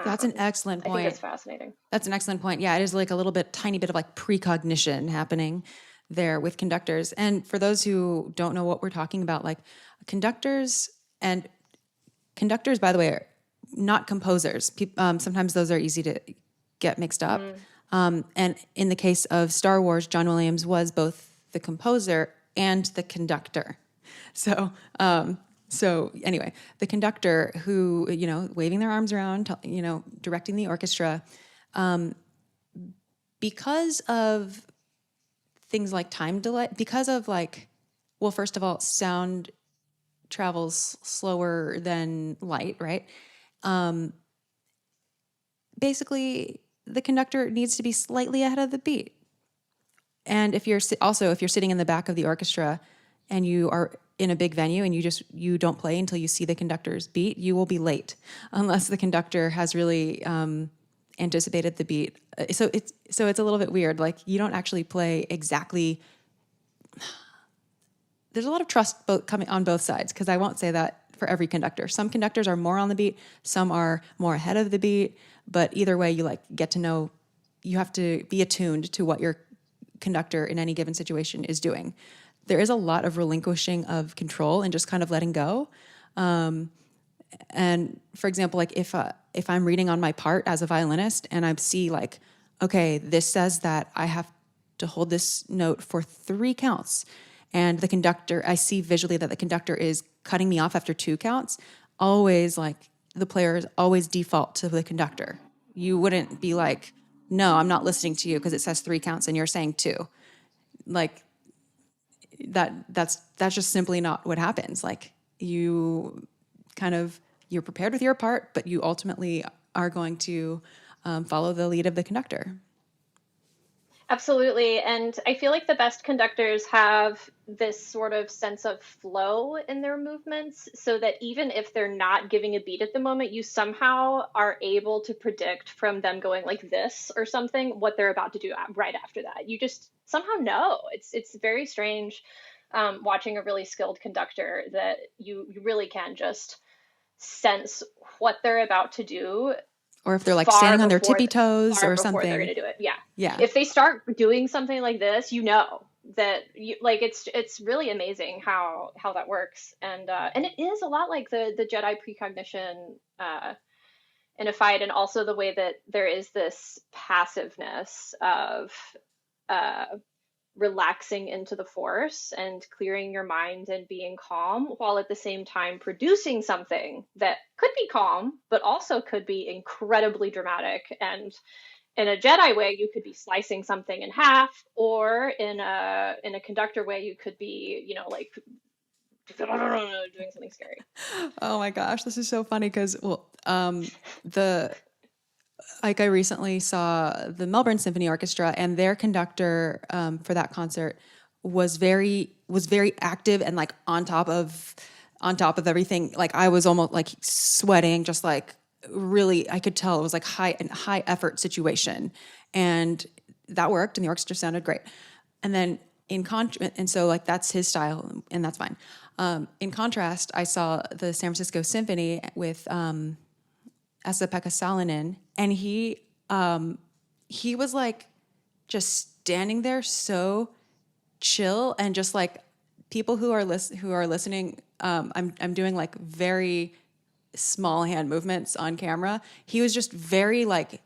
That's an excellent point. I think it's fascinating. That's an excellent point. Yeah, it is like a tiny bit of like precognition happening there with conductors. And for those who don't know what we're talking about, like conductors, by the way, are not composers. Sometimes those are easy to get mixed up. And in the case of Star Wars, John Williams was both the composer and the conductor. So anyway, the conductor who, waving their arms around, directing the orchestra, because of things like time delay, because of first of all, sound travels slower than light, right? Basically, the conductor needs to be slightly ahead of the beat. And if you're sitting in the back of the orchestra and you are in a big venue and you don't play until you see the conductor's beat, you will be late unless the conductor has really anticipated the beat. So it's a little bit weird. Like you don't actually play exactly. There's a lot of trust coming on both sides, because I won't say that for every conductor. Some conductors are more on the beat, some are more ahead of the beat, but either way, you like get to know, you have to be attuned to what your conductor in any given situation is doing. There is a lot of relinquishing of control and just kind of letting go. And for example, like if I'm reading on my part as a violinist and I see like, okay, this says that I have to hold this note for 3 counts, and the conductor, I see visually that the conductor is cutting me off after 2 counts, always like the players always default to the conductor. You wouldn't be like, no, I'm not listening to you because it says 3 counts and you're saying 2. Like that's just simply not what happens. Like you're prepared with your part, but you ultimately are going to follow the lead of the conductor. Absolutely. And I feel like the best conductors have this sort of sense of flow in their movements, so that even if they're not giving a beat at the moment, you somehow are able to predict from them going like this or something what they're about to do right after that. You just somehow know. It's very strange watching a really skilled conductor, that you really can just sense what they're about to do. Or if they're like standing on their tippy toes or something. They're going to do it. Yeah. Yeah. If they start doing something like this, you know that you like, it's really amazing how that works. And it is a lot like the Jedi precognition in a fight. And also the way that there is this passiveness of relaxing into the Force and clearing your mind and being calm, while at the same time producing something that could be calm, but also could be incredibly dramatic. And in a Jedi way, you could be slicing something in half, or in a conductor way, you could be, like doing something scary. Oh my gosh, this is so funny because, I recently saw the Melbourne Symphony Orchestra, and their conductor for that concert was very active and like on top of everything. Like I was almost like sweating, just like really, I could tell it was like high effort situation, and that worked, and the orchestra sounded great. And then and so like that's his style, and that's fine. In contrast, I saw the San Francisco Symphony with Esa Pekka Salonen, and he was like just standing there so chill, and just like people who are listening, I'm doing like very small hand movements on camera. He was just very like,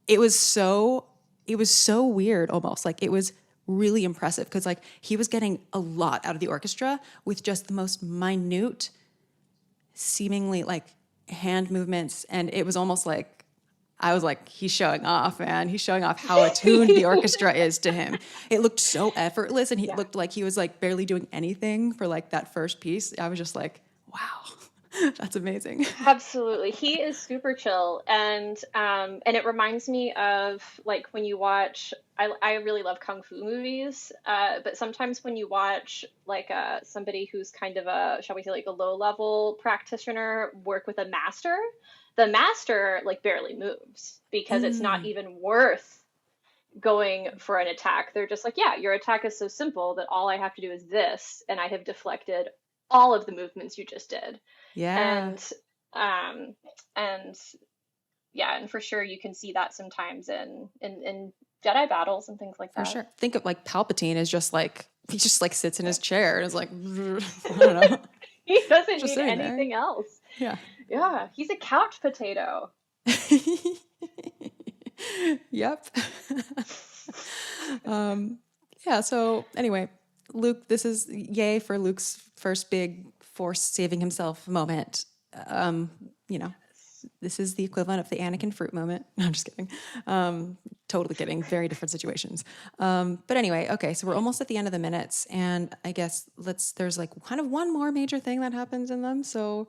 it was so weird almost. Like it was really impressive because like he was getting a lot out of the orchestra with just the most minute, seemingly like hand movements, and it was almost like I was like, he's showing off, man. He's showing off how attuned the orchestra is to him. It looked so effortless, and he looked like he was like barely doing anything for like that first piece. I was just like, wow, that's amazing. Absolutely. He is super chill. And it reminds me of like when you watch, I really love Kung Fu movies, but sometimes when you watch like somebody who's kind of a, shall we say, like a low level practitioner work with a master, the master like barely moves because it's not even worth going for an attack. They're just like, yeah, your attack is so simple that all I have to do is this, and I have deflected all of the movements you just did. Yeah. And for sure you can see that sometimes in Jedi battles and things like that. For sure. Think of like Palpatine is just like, he just like sits in his chair and is like, I don't know. He doesn't need anything else. Yeah. Yeah. He's a couch potato. Yep. Yeah. So anyway, Luke, this is yay for Luke's first big Force saving himself moment. This is the equivalent of the Anakin fruit moment. No, I'm just kidding. Totally kidding. Very different situations. But anyway, okay, so we're almost at the end of the minutes, and I guess there's like kind of one more major thing that happens in them. So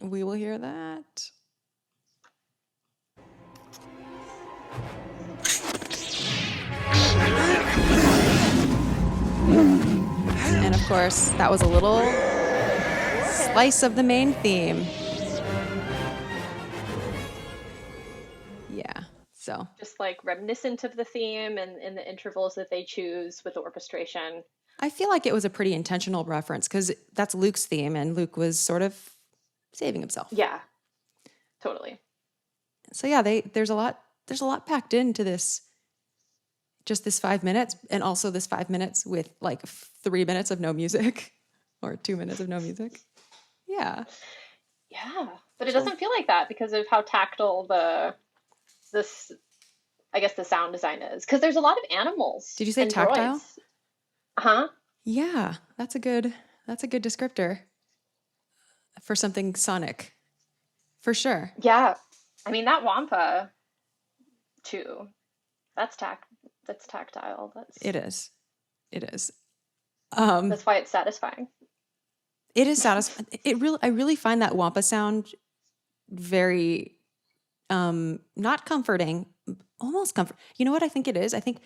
we will hear that. And of course, that was a little slice of the main theme. So just like reminiscent of the theme and in the intervals that they choose with the orchestration. I feel like it was a pretty intentional reference because that's Luke's theme, and Luke was sort of saving himself. Yeah, totally. So yeah, there's a lot packed into this, just this 5 minutes, and also this 5 minutes with like 3 minutes of no music or 2 minutes of no music. Yeah. Yeah, but it doesn't feel like that because of how tactile this I guess the sound design is, because there's a lot of animals. Did you say and tactile? droids. Uh-huh. Yeah, that's a good descriptor for something sonic. For sure. Yeah. I mean that Wampa too. That's tactile. It is. That's why it's satisfying. It is satisfying. I really find that Wampa sound very not comforting, almost comfort. You know what I think it is? I think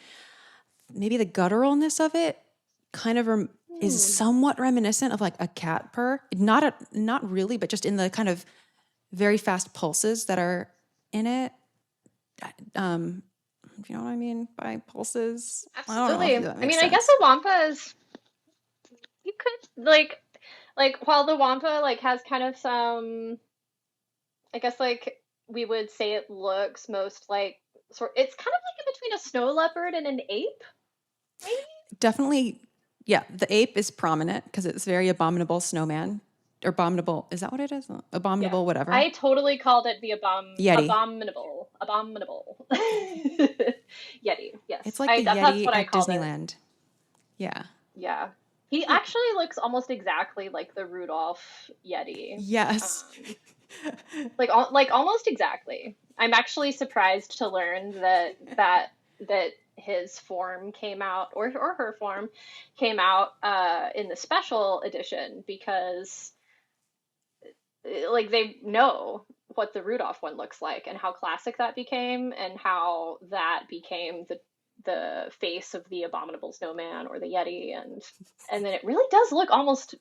maybe the gutturalness of it kind of is somewhat reminiscent of like a cat purr. Not really, but just in the kind of very fast pulses that are in it. You know what I mean by pulses? Absolutely. I I guess a Wampa is, you could like while the Wampa like has kind of some, I guess like we would say it looks most like it's kind of like in between a snow leopard and an ape, maybe? Definitely, yeah. The ape is prominent because it's very abominable snowman. Or abominable, is that what it is? Abominable, Yeah. whatever. I totally called it the Yeti. abominable. Yeti, yes. It's like the that's Yeti what I at called Disneyland. it. Yeah. Yeah. He actually looks almost exactly like the Rudolph Yeti. Yes. Like almost exactly. I'm actually surprised to learn that his form came out, or her form came out in the special edition, because like they know what the Rudolph one looks like and how classic that became, and how that became the face of the abominable snowman or the Yeti, and then it really does look almost,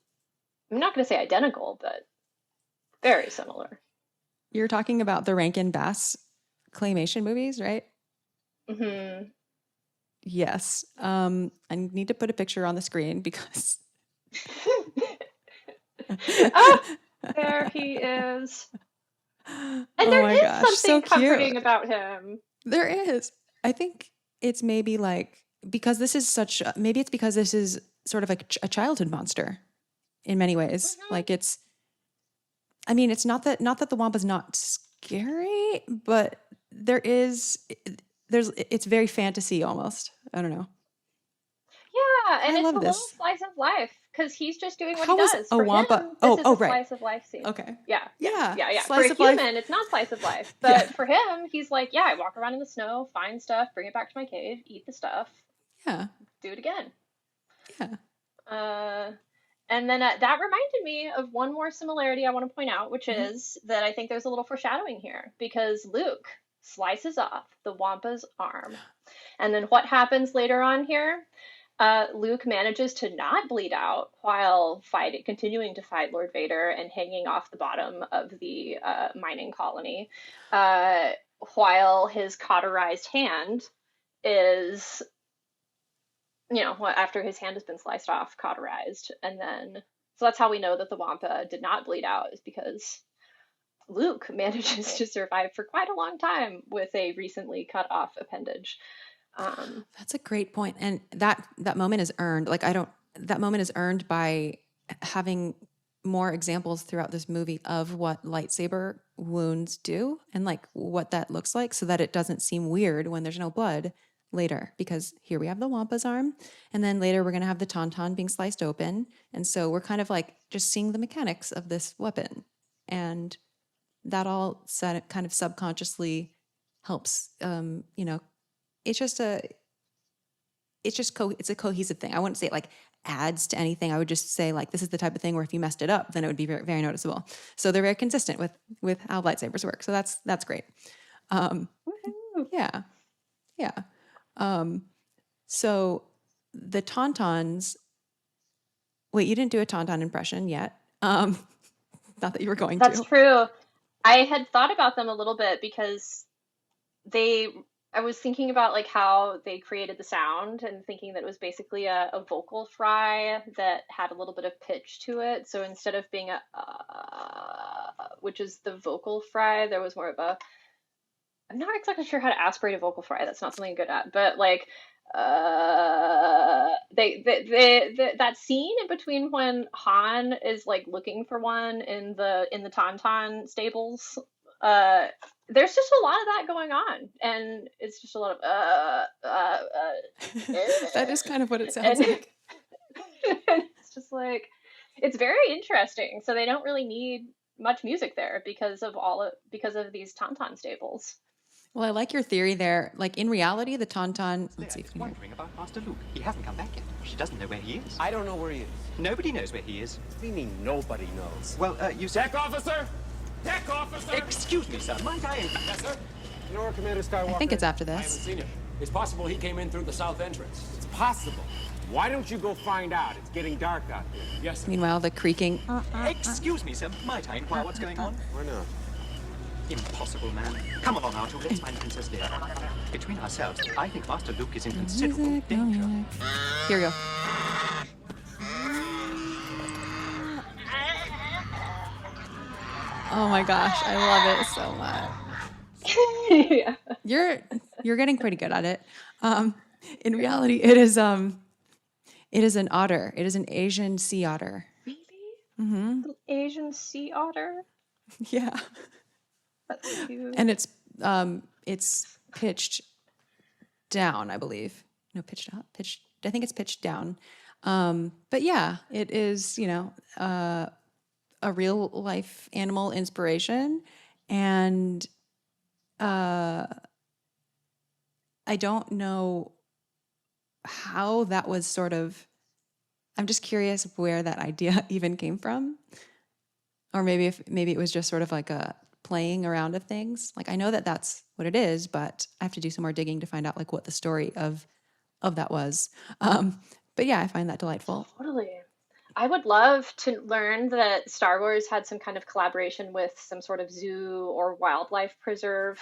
I'm not going to say identical, but very similar. You're talking about the Rankin Bass claymation movies, right? Mm-hmm. Yes. I need to put a picture on the screen because There he is. And oh there my is gosh, so something comforting cute. about him. There is. I think it's maybe like because this is maybe it's because this is sort of like a childhood monster in many ways. Mm-hmm. Like it's not that the Wampa's not scary, but it's very fantasy almost. I don't know. Yeah, and I it's love a little this. slice of life, because he's just doing what How he was does. a For Wampa? him, this is a right. slice of life scene. Okay. Yeah. Yeah. For Slice a of life. human, it's not slice of life. But for him, he's like, yeah, I walk around in the snow, find stuff, bring it back to my cave, eat the stuff, Yeah. do it again. Yeah. And then that reminded me of one more similarity I want to point out, which is that I think there's a little foreshadowing here, because Luke slices off the Wampa's arm. And then what happens later on here? Luke manages to not bleed out while continuing to fight Lord Vader and hanging off the bottom of the mining colony, while his cauterized hand is, after his hand has been sliced off, cauterized. And then, so that's how we know that the Wampa did not bleed out, is because Luke manages to survive for quite a long time with a recently cut off appendage. That's a great point. And that moment is earned. That moment is earned by having more examples throughout this movie of what lightsaber wounds do and like what that looks like, so that it doesn't seem weird when there's no blood later, because here we have the Wampa's arm, and then later we're going to have the Tauntaun being sliced open. And so we're kind of like just seeing the mechanics of this weapon, and that all kind of subconsciously helps, it's a cohesive thing. I wouldn't say it like adds to anything. I would just say like, this is the type of thing where if you messed it up, then it would be very, very noticeable. So they're very consistent with how lightsabers work. So that's great. Yeah. So the Tauntauns, wait, you didn't do a Tauntaun impression yet. Not that you were going to. That's true. I had thought about them a little bit, because they I was thinking about like how they created the sound and thinking that it was basically a vocal fry that had a little bit of pitch to it. So instead of being a which is the vocal fry, there was more of a, I'm not exactly sure how to aspirate a vocal fry. That's not something I'm good at, but like that scene in between when Han is like looking for one in the Tauntaun stables, there's just a lot of that going on, and it's just a lot of That is kind of what it sounds like. It's just like, it's very interesting. So they don't really need much music there because of these Tauntaun stables. Well, I like your theory there. Like in reality, the Tauntaun. Let's see if Leia's we can hear. wondering about Master Luke. He hasn't come back yet. She doesn't know where he is. I don't know where he is. Nobody knows where he is. What do you mean nobody knows? Well, you said... Deck officer! Deck officer! Excuse me, sir. Might I... Yes, sir. You know where Commander Skywalker I think it's after I haven't this. seen him. It's possible he came in through the south entrance. It's possible. Why don't you go find out? It's getting dark out there. Yes, sir. Meanwhile, the creaking. Excuse me, sir. Might I inquire what's going on? Why not? Impossible, man. Come along, Arthur. Let's find Princess Leia. Between ourselves, I think Master Luke is in considerable danger. Here we go. Oh my gosh, I love it so much. Yeah. You're getting pretty good at it. In reality, it is an otter. It is an Asian sea otter. Really? Mm-hmm. Little Asian sea otter. Yeah. That's cute. And it's pitched down, I believe. No, pitched up. Pitched. I think it's pitched down. But yeah, it is, a real life animal inspiration, and I don't know how that was sort of. I'm just curious where that idea even came from, or maybe it was just sort of like a playing around of things. Like I know that that's what it is, but I have to do some more digging to find out like what the story of that was. But yeah, I find that delightful. Totally. I would love to learn that Star Wars had some kind of collaboration with some sort of zoo or wildlife preserve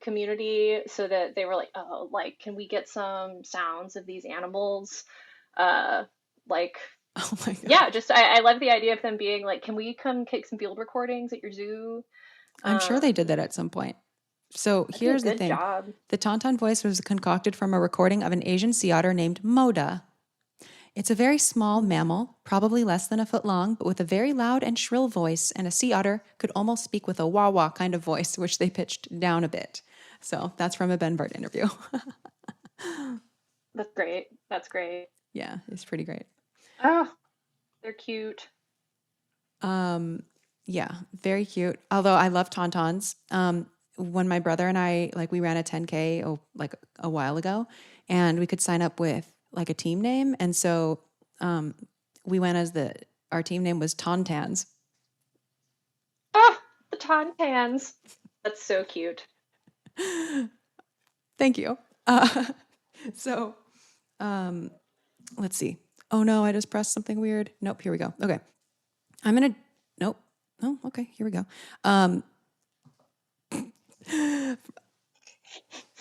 community, so that they were like, oh, like, can we get some sounds of these animals? Like, Oh my god. yeah, just I love the idea of them being like, can we come take some field recordings at your zoo? I'm sure they did that at some point. So That'd be a here's the good thing. job. The Tauntaun voice was concocted from a recording of an Asian sea otter named Moda. It's a very small mammal, probably less than a foot long, but with a very loud and shrill voice, and a sea otter could almost speak with a wah-wah kind of voice, which they pitched down a bit. So that's from a Ben Burt interview. That's great. That's great. Yeah, it's pretty great. Oh, they're cute. Yeah, very cute. Although I love Tauntauns. When my brother and I, like, we ran a 10K like a while ago, and we could sign up with like a team name, and so we went as our team name was Tauntans. Oh, the Tauntans. That's so cute. Thank you. So let's see. Oh no, I just pressed something weird. Nope, here we go. Okay. Nope. Oh, okay, here we go.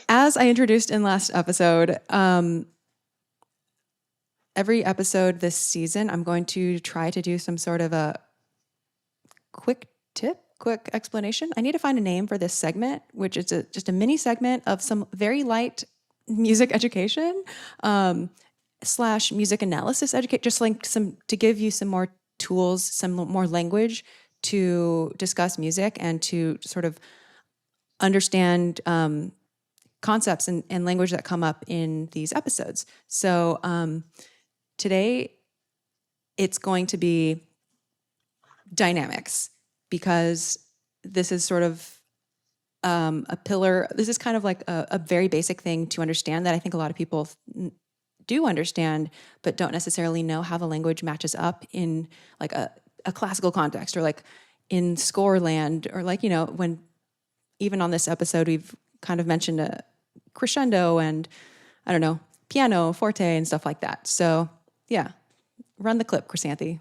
As I introduced in last episode, every episode this season, I'm going to try to do some sort of a quick explanation. I need to find a name for this segment, which is just a mini segment of some very light music education / music analysis educate, just like to give you some more tools, some more language to discuss music and to sort of understand concepts and language that come up in these episodes. So today it's going to be dynamics, because this is sort of a pillar. This is kind of like a very basic thing to understand that I think a lot of people do understand, but don't necessarily know how the language matches up in like a classical context, or like in score land, or like, when even on this episode, we've kind of mentioned a crescendo and I don't know, piano, forte and stuff like that. So yeah, run the clip, Chrysanthi.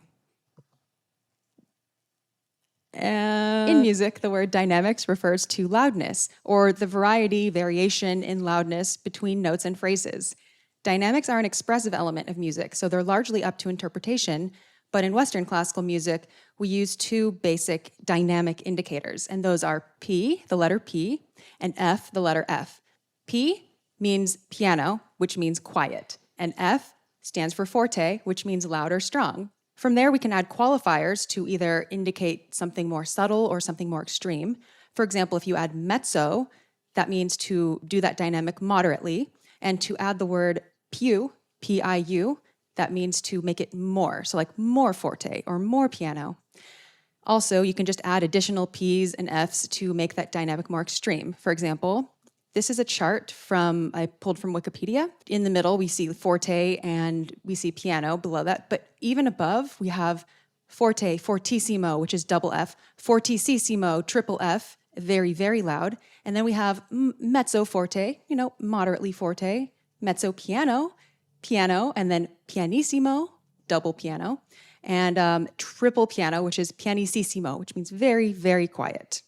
And In music, the word dynamics refers to loudness, or the variation in loudness between notes and phrases. Dynamics are an expressive element of music, so they're largely up to interpretation, but in Western classical music, we use two basic dynamic indicators, and those are P, the letter P, and F, the letter F. P means piano, which means quiet, and F stands for forte, which means loud or strong. From there, we can add qualifiers to either indicate something more subtle or something more extreme. For example, if you add mezzo, that means to do that dynamic moderately, and to add the word più, P-I-U, that means to make it more, so like more forte or more piano. Also, you can just add additional P's and F's to make that dynamic more extreme. For example, this is a chart I pulled from Wikipedia. In the middle, we see forte and we see piano below that. But even above, we have forte, fortissimo, which is double F, fortissimo, triple F, very, very loud. And then we have mezzo forte, moderately forte, mezzo piano, piano, and then pianissimo, double piano, and triple piano, which is pianissimo, which means very, very quiet.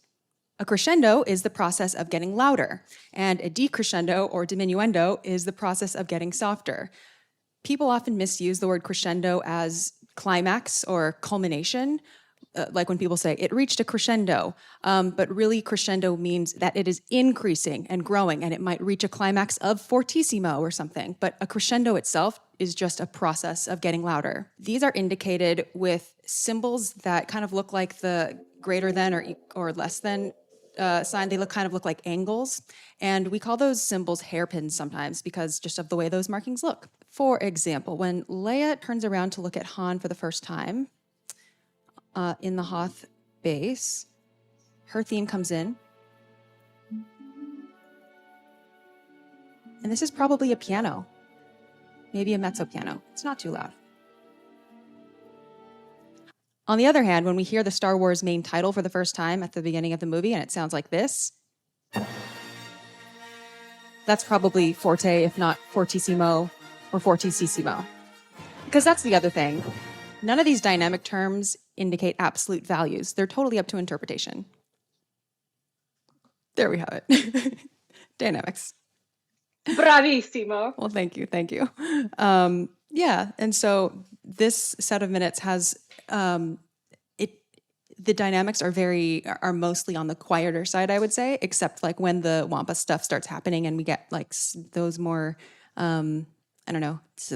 A crescendo is the process of getting louder, and a decrescendo or diminuendo is the process of getting softer. People often misuse the word crescendo as climax or culmination, like when people say, it reached a crescendo, but really crescendo means that it is increasing and growing, and it might reach a climax of fortissimo or something, but a crescendo itself is just a process of getting louder. These are indicated with symbols that kind of look like the greater than or less than sign. They kind of look like angles, and we call those symbols hairpins sometimes because just of the way those markings look. For example, when Leia turns around to look at Han for the first time in the Hoth base, her theme comes in, and this is probably a piano, maybe a mezzo piano. It's not too loud. On the other hand, when we hear the Star Wars main title for the first time at the beginning of the movie and it sounds like this, that's probably forte, if not fortissimo or fortissimo. Because that's the other thing. None of these dynamic terms indicate absolute values. They're totally up to interpretation. There we have it. Dynamics. Bravissimo. Well, thank you. Yeah, and so this set of minutes has the dynamics are mostly on the quieter side, I would say, except like when the Wampa stuff starts happening and we get like those more so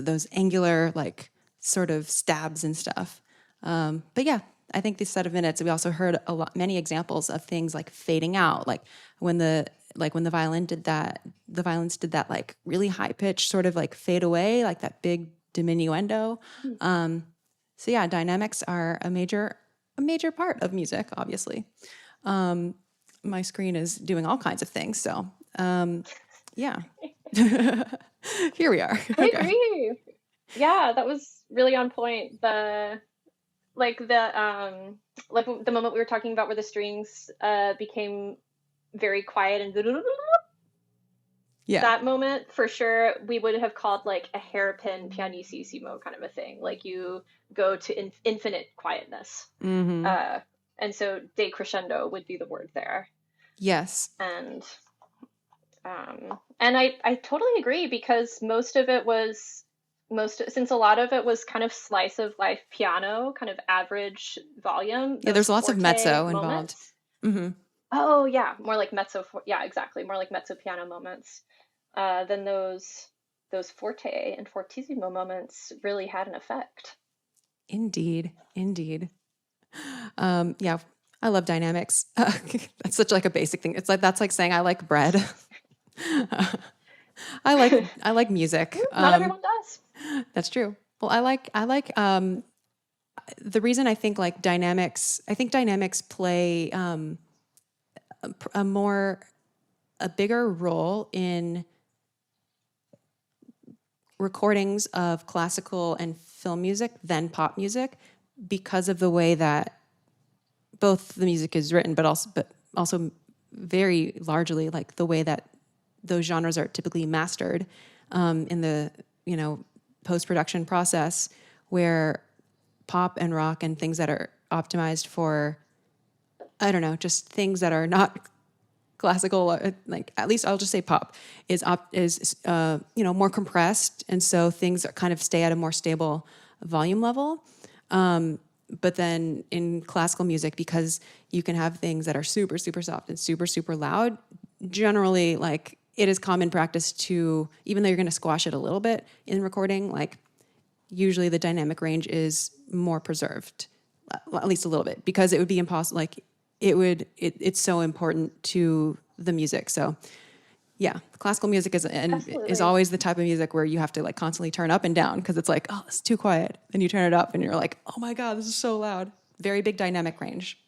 those angular like sort of stabs and stuff. But yeah, I think this set of minutes, we also heard many examples of things like fading out, like when the violin did that, the violins did that like really high pitch sort of like fade away, like that big diminuendo. So yeah, dynamics are a major part of music, obviously. My screen is doing all kinds of things, so yeah. Here we are. I agree. Yeah, that was really on point. The moment we were talking about where the strings became very quiet and yeah. That moment for sure we would have called like a hairpin pianissimo kind of a thing. Like you go to infinite quietness. Mm-hmm. And so decrescendo would be the word there. Yes. And I totally agree because since a lot of it was kind of slice of life piano, kind of average volume. Yeah, there's lots of mezzo involved. Mm-hmm. Oh yeah, more like mezzo. Yeah, exactly, more like mezzo piano moments. Then those forte and fortissimo moments really had an effect. Indeed. Yeah, I love dynamics. That's such like a basic thing. It's like that's like saying I like bread. I like music. Not everyone does. That's true. Well, I like the reason I think like dynamics play a bigger role in recordings of classical and film music than pop music because of the way that both the music is written, but also very largely like the way that those genres are typically mastered in the post-production process, where pop and rock and things that are optimized for I don't know, just things that are not classical, like at least I'll just say pop is more compressed, and so things kind of stay at a more stable volume level. But then in classical music, because you can have things that are super, super soft and super, super loud, generally, like, it is common practice to, even though you're going to squash it a little bit in recording, like, usually the dynamic range is more preserved, at least a little bit, because it would be impossible. Like, it's so important to the music. So, yeah, classical music is always the type of music where you have to, like, constantly turn up and down, because it's like, oh, it's too quiet. Then you turn it up and you're like, oh my God, this is so loud. Very big dynamic range.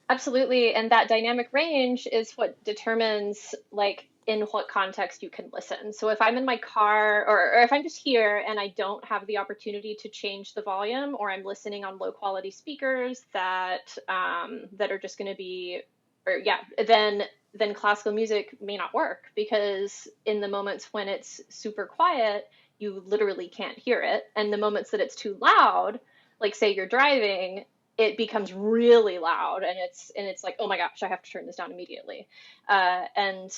Absolutely. And that dynamic range is what determines, like, in what context you can listen. So if I'm in my car, or if I'm just here and I don't have the opportunity to change the volume, or I'm listening on low quality speakers that are just going to be, then classical music may not work, because in the moments when it's super quiet, you literally can't hear it. And the moments that it's too loud, like say you're driving, it becomes really loud, and it's like, oh my gosh, I have to turn this down immediately. And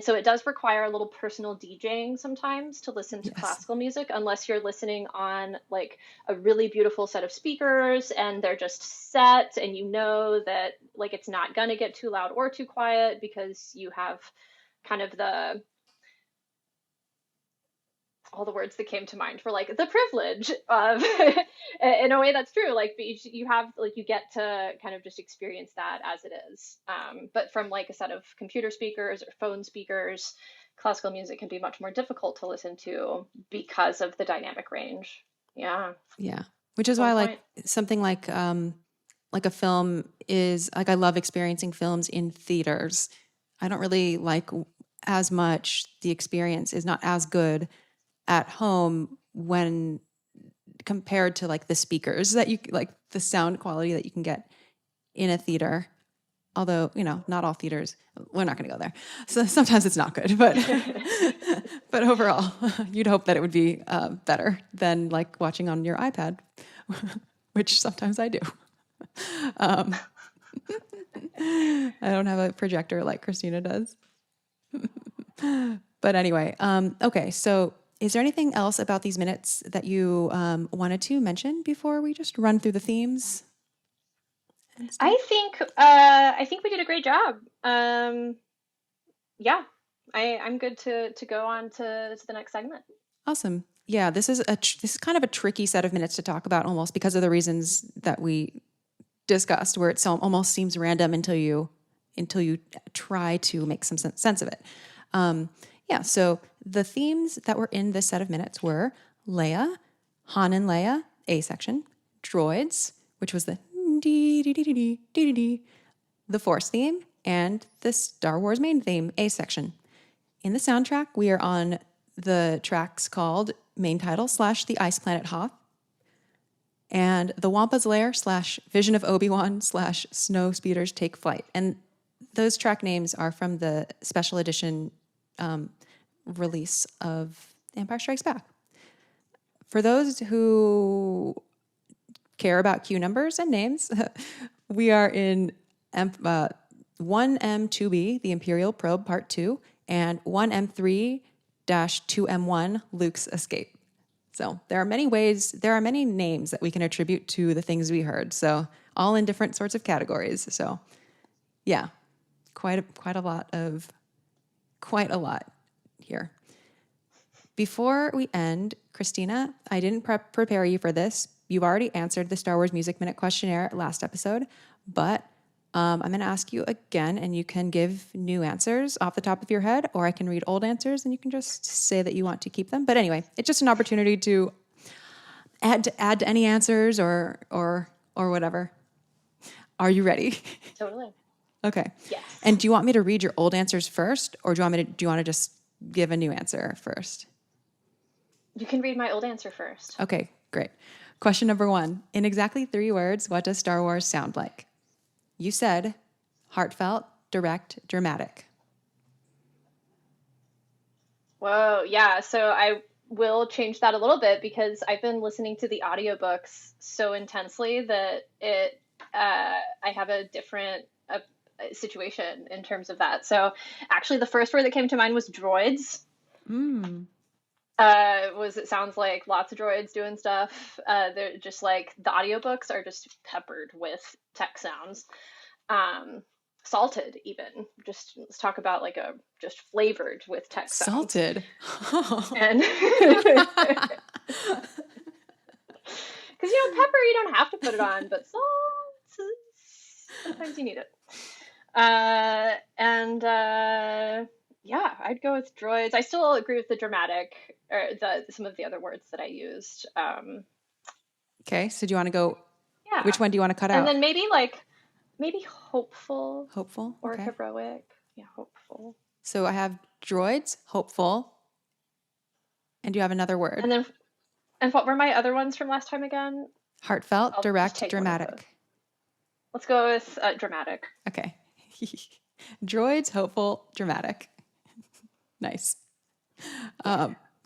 so it does require a little personal DJing sometimes to listen to classical music, unless you're listening on like a really beautiful set of speakers and they're just set, and you know that like it's not going to get too loud or too quiet, because you have kind of all the words that came to mind were like the privilege of, in a way that's true. Like you have, like, you get to kind of just experience that as it is. But from like a set of computer speakers or phone speakers, classical music can be much more difficult to listen to because of the dynamic range. Yeah. Yeah. Which is why like something like a film is like, I love experiencing films in theaters. I don't really like as much, the experience is not as good at home when compared to like the speakers that you, like the sound quality that you can get in a theater. Although, you know, not all theaters, we're not going to go there. So sometimes it's not good, but but overall, you'd hope that it would be better than like watching on your iPad, which sometimes I do. I don't have a projector like Christina does. But anyway, okay, so is there anything else about these minutes that you wanted to mention before we just run through the themes? I think we did a great job. Yeah, I'm good to go on to the next segment. Awesome. Yeah, this is kind of a tricky set of minutes to talk about, almost because of the reasons that we discussed, where it almost seems random until you try to make some sense of it. Yeah, so the themes that were in this set of minutes were Leia, Han and Leia, A section, droids, which was the the Force theme, and the Star Wars main theme, A section. In the soundtrack, we are on the tracks called Main Title / The Ice Planet Hoth, and The Wampa's Lair / Vision of Obi-Wan / Snow Speeders Take Flight. And those track names are from the special edition release of Empire Strikes Back. For those who care about cue numbers and names, we are in 1M2B, the Imperial Probe Part 2, and 1M3-2M1, Luke's Escape. So there are many names that we can attribute to the things we heard. So all in different sorts of categories. So yeah, quite a lot here. Before we end, Christina, I didn't prepare you for this. You've already answered the Star Wars Music Minute questionnaire last episode, but I'm going to ask you again, and you can give new answers off the top of your head, or I can read old answers and you can just say that you want to keep them. But anyway, it's just an opportunity to add to any answers or whatever. Are you ready? Totally. Okay. Yes. And do you want me to read your old answers first, or do you want to just give a new answer first? You can read my old answer first. Okay, great. Question number 1. In exactly 3 words, what does Star Wars sound like? You said heartfelt, direct, dramatic. Whoa, yeah. So I will change that a little bit, because I've been listening to the audiobooks so intensely that I have a different situation in terms of that. So actually the first word that came to mind was droids. It sounds like lots of droids doing stuff. They're just like the audiobooks are just peppered with tech sounds. Salted even. Just let's talk about like just flavored with tech sounds. Salted. And because pepper, you don't have to put it on, but salt, sometimes you need it. Yeah, I'd go with droids. I still agree with the dramatic, or some of the other words that I used. Okay, so do you want to go? Yeah. Which one do you want to cut out? And then maybe hopeful. Hopeful Or okay. heroic. Yeah, hopeful. So I have droids, hopeful, and do you have another word? And what were my other ones from last time again? Heartfelt, I'll direct, take one of those. dramatic. Let's go with dramatic. Okay. Droids, hopeful, dramatic. Nice.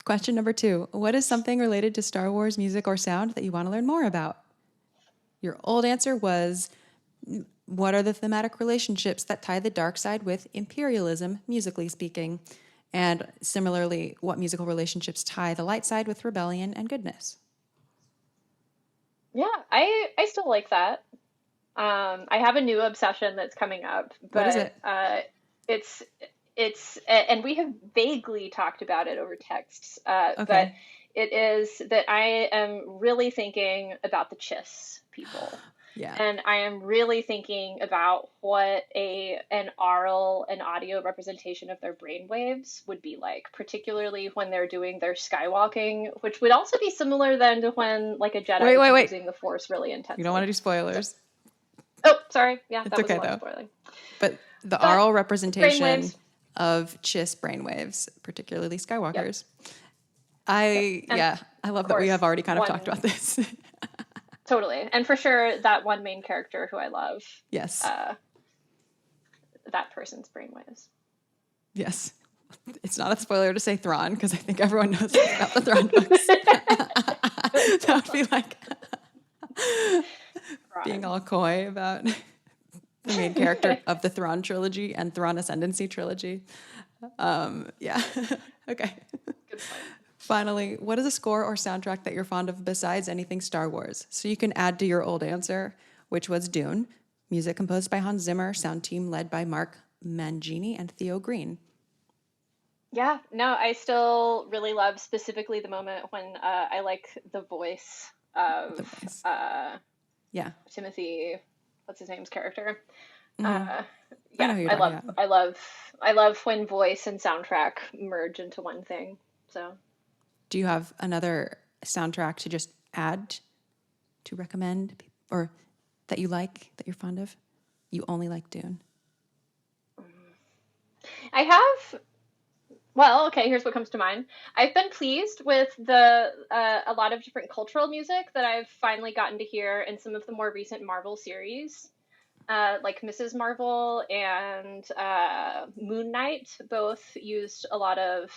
Question number 2. What is something related to Star Wars music or sound that you want to learn more about? Your old answer was, what are the thematic relationships that tie the dark side with imperialism, musically speaking? And similarly, what musical relationships tie the light side with rebellion and goodness? Yeah, I still like that. I have a new obsession that's coming up. But, what is it? It's and we have vaguely talked about it over texts. Okay. But it is that I am really thinking about the Chiss people. Yeah. And I am really thinking about what an audio representation of their brainwaves would be like, particularly when they're doing their skywalking, which would also be similar then to when like a Jedi is using the Force really intensely. You don't want to do spoilers. Oh, sorry. Yeah, it's that was okay a lot though. of spoiling. But the aural representation brainwaves. of Chiss brainwaves, particularly Skywalkers. Yep. I love that we have already kind of talked about this. Totally. And for sure, that one main character who I love. Yes. That person's brainwaves. Yes. It's not a spoiler to say Thrawn, because I think everyone knows about the Thrawn books. That would be like being all coy about the main character of the Thrawn trilogy and Thrawn Ascendancy trilogy. Yeah. Okay. Good point. Finally, what is a score or soundtrack that you're fond of besides anything Star Wars? So you can add to your old answer, which was Dune. Music composed by Hans Zimmer, sound team led by Mark Mangini and Theo Green. Yeah, no, I still really love specifically the moment when I like the voice of Timothy, what's his name's character? I love when voice and soundtrack merge into one thing. So, do you have another soundtrack to just add, to recommend, or that you like, that you're fond of? You only like Dune. I have. Well, okay, here's what comes to mind. I've been pleased with a lot of different cultural music that I've finally gotten to hear in some of the more recent Marvel series. Like Mrs. Marvel and Moon Knight both used a lot of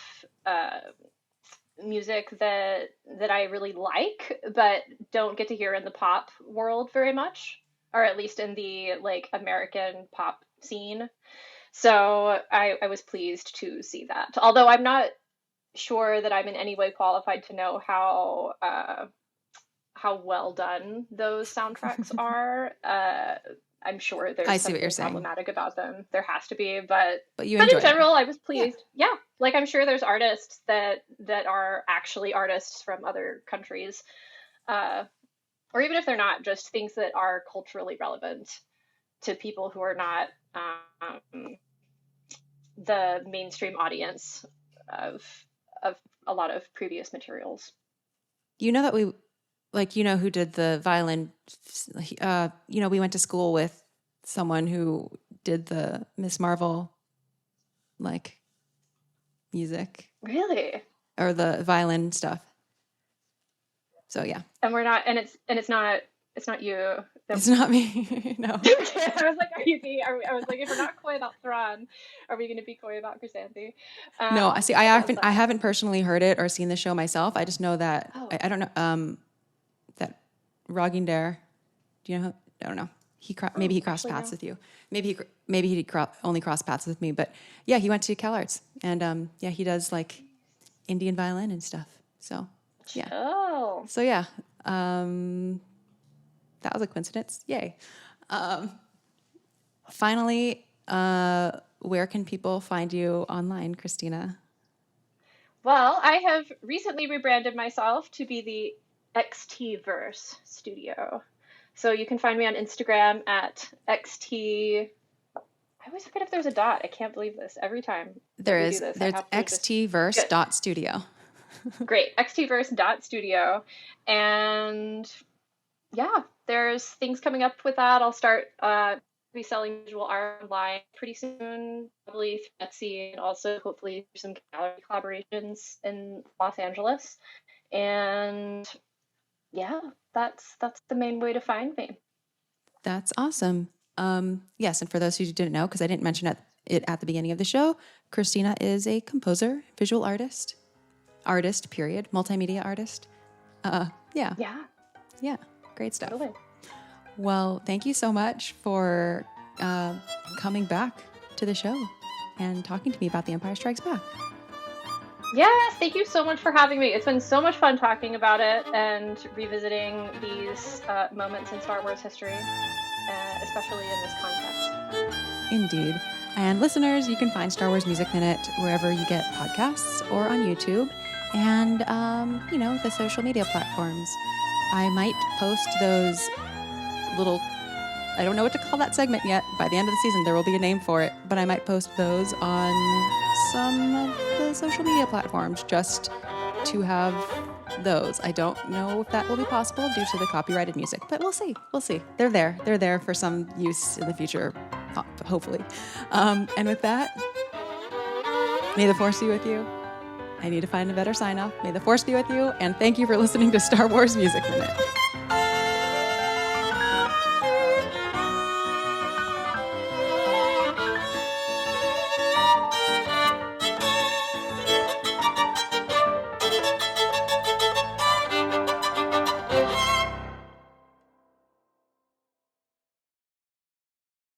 music that I really like, but don't get to hear in the pop world very much, or at least in the like American pop scene. So I was pleased to see that. Although I'm not sure that I'm in any way qualified to know how well done those soundtracks are. I'm sure there's something problematic about them. There has to be, but in general, I was pleased. Yeah. Like I'm sure there's artists that are actually artists from other countries, or even if they're not, just things that are culturally relevant to people who are not the mainstream audience of a lot of previous materials. You know that who did the violin, we went to school with someone who did the Miss Marvel, like, music. Really? Or the violin stuff. So, yeah. And we're not, and it's not you. It's not me, no. I was like, I was like, if we're not coy about Thrawn, are we going to be coy about Chrysanthi? No, see, I haven't personally heard it or seen the show myself. I just know that, I don't know, that Roginder, do you know? I don't know. Maybe he crossed paths with you. Maybe he only crossed paths with me. But yeah, he went to CalArts, and yeah, he does like Indian violin and stuff. So yeah. Oh. So yeah, that was a coincidence. Yay. Finally, where can people find you online, Christina? Well, I have recently rebranded myself to be the XTverse Studio. So you can find me on Instagram at XT. I always forget if there's a dot. I can't believe this every time. There's xtverse.studio. Great. xtverse.studio. And yeah, there's things coming up with that. I'll start be selling visual art online pretty soon, probably through Etsy, and also hopefully some gallery collaborations in Los Angeles. And yeah, that's the main way to find me. That's awesome. Yes, and for those who didn't know, because I didn't mention it at the beginning of the show, Christina is a composer, visual artist, period, multimedia artist. Yeah. Great stuff. Totally. Well, thank you so much for coming back to the show and talking to me about The Empire Strikes Back. Yes, thank you so much for having me. It's been so much fun talking about it and revisiting these moments in Star Wars history, especially in this context. Indeed. And listeners, you can find Star Wars Music Minute wherever you get podcasts or on YouTube and, the social media platforms. I might post those little, I don't know what to call that segment yet. By the end of the season, there will be a name for it, but I might post those on some of the social media platforms just to have those. I don't know if that will be possible due to the copyrighted music, but we'll see. They're there for some use in the future, hopefully. And with that, may the Force be with you. I need to find a better sign off. May the Force be with you, and thank you for listening to Star Wars Music Minute.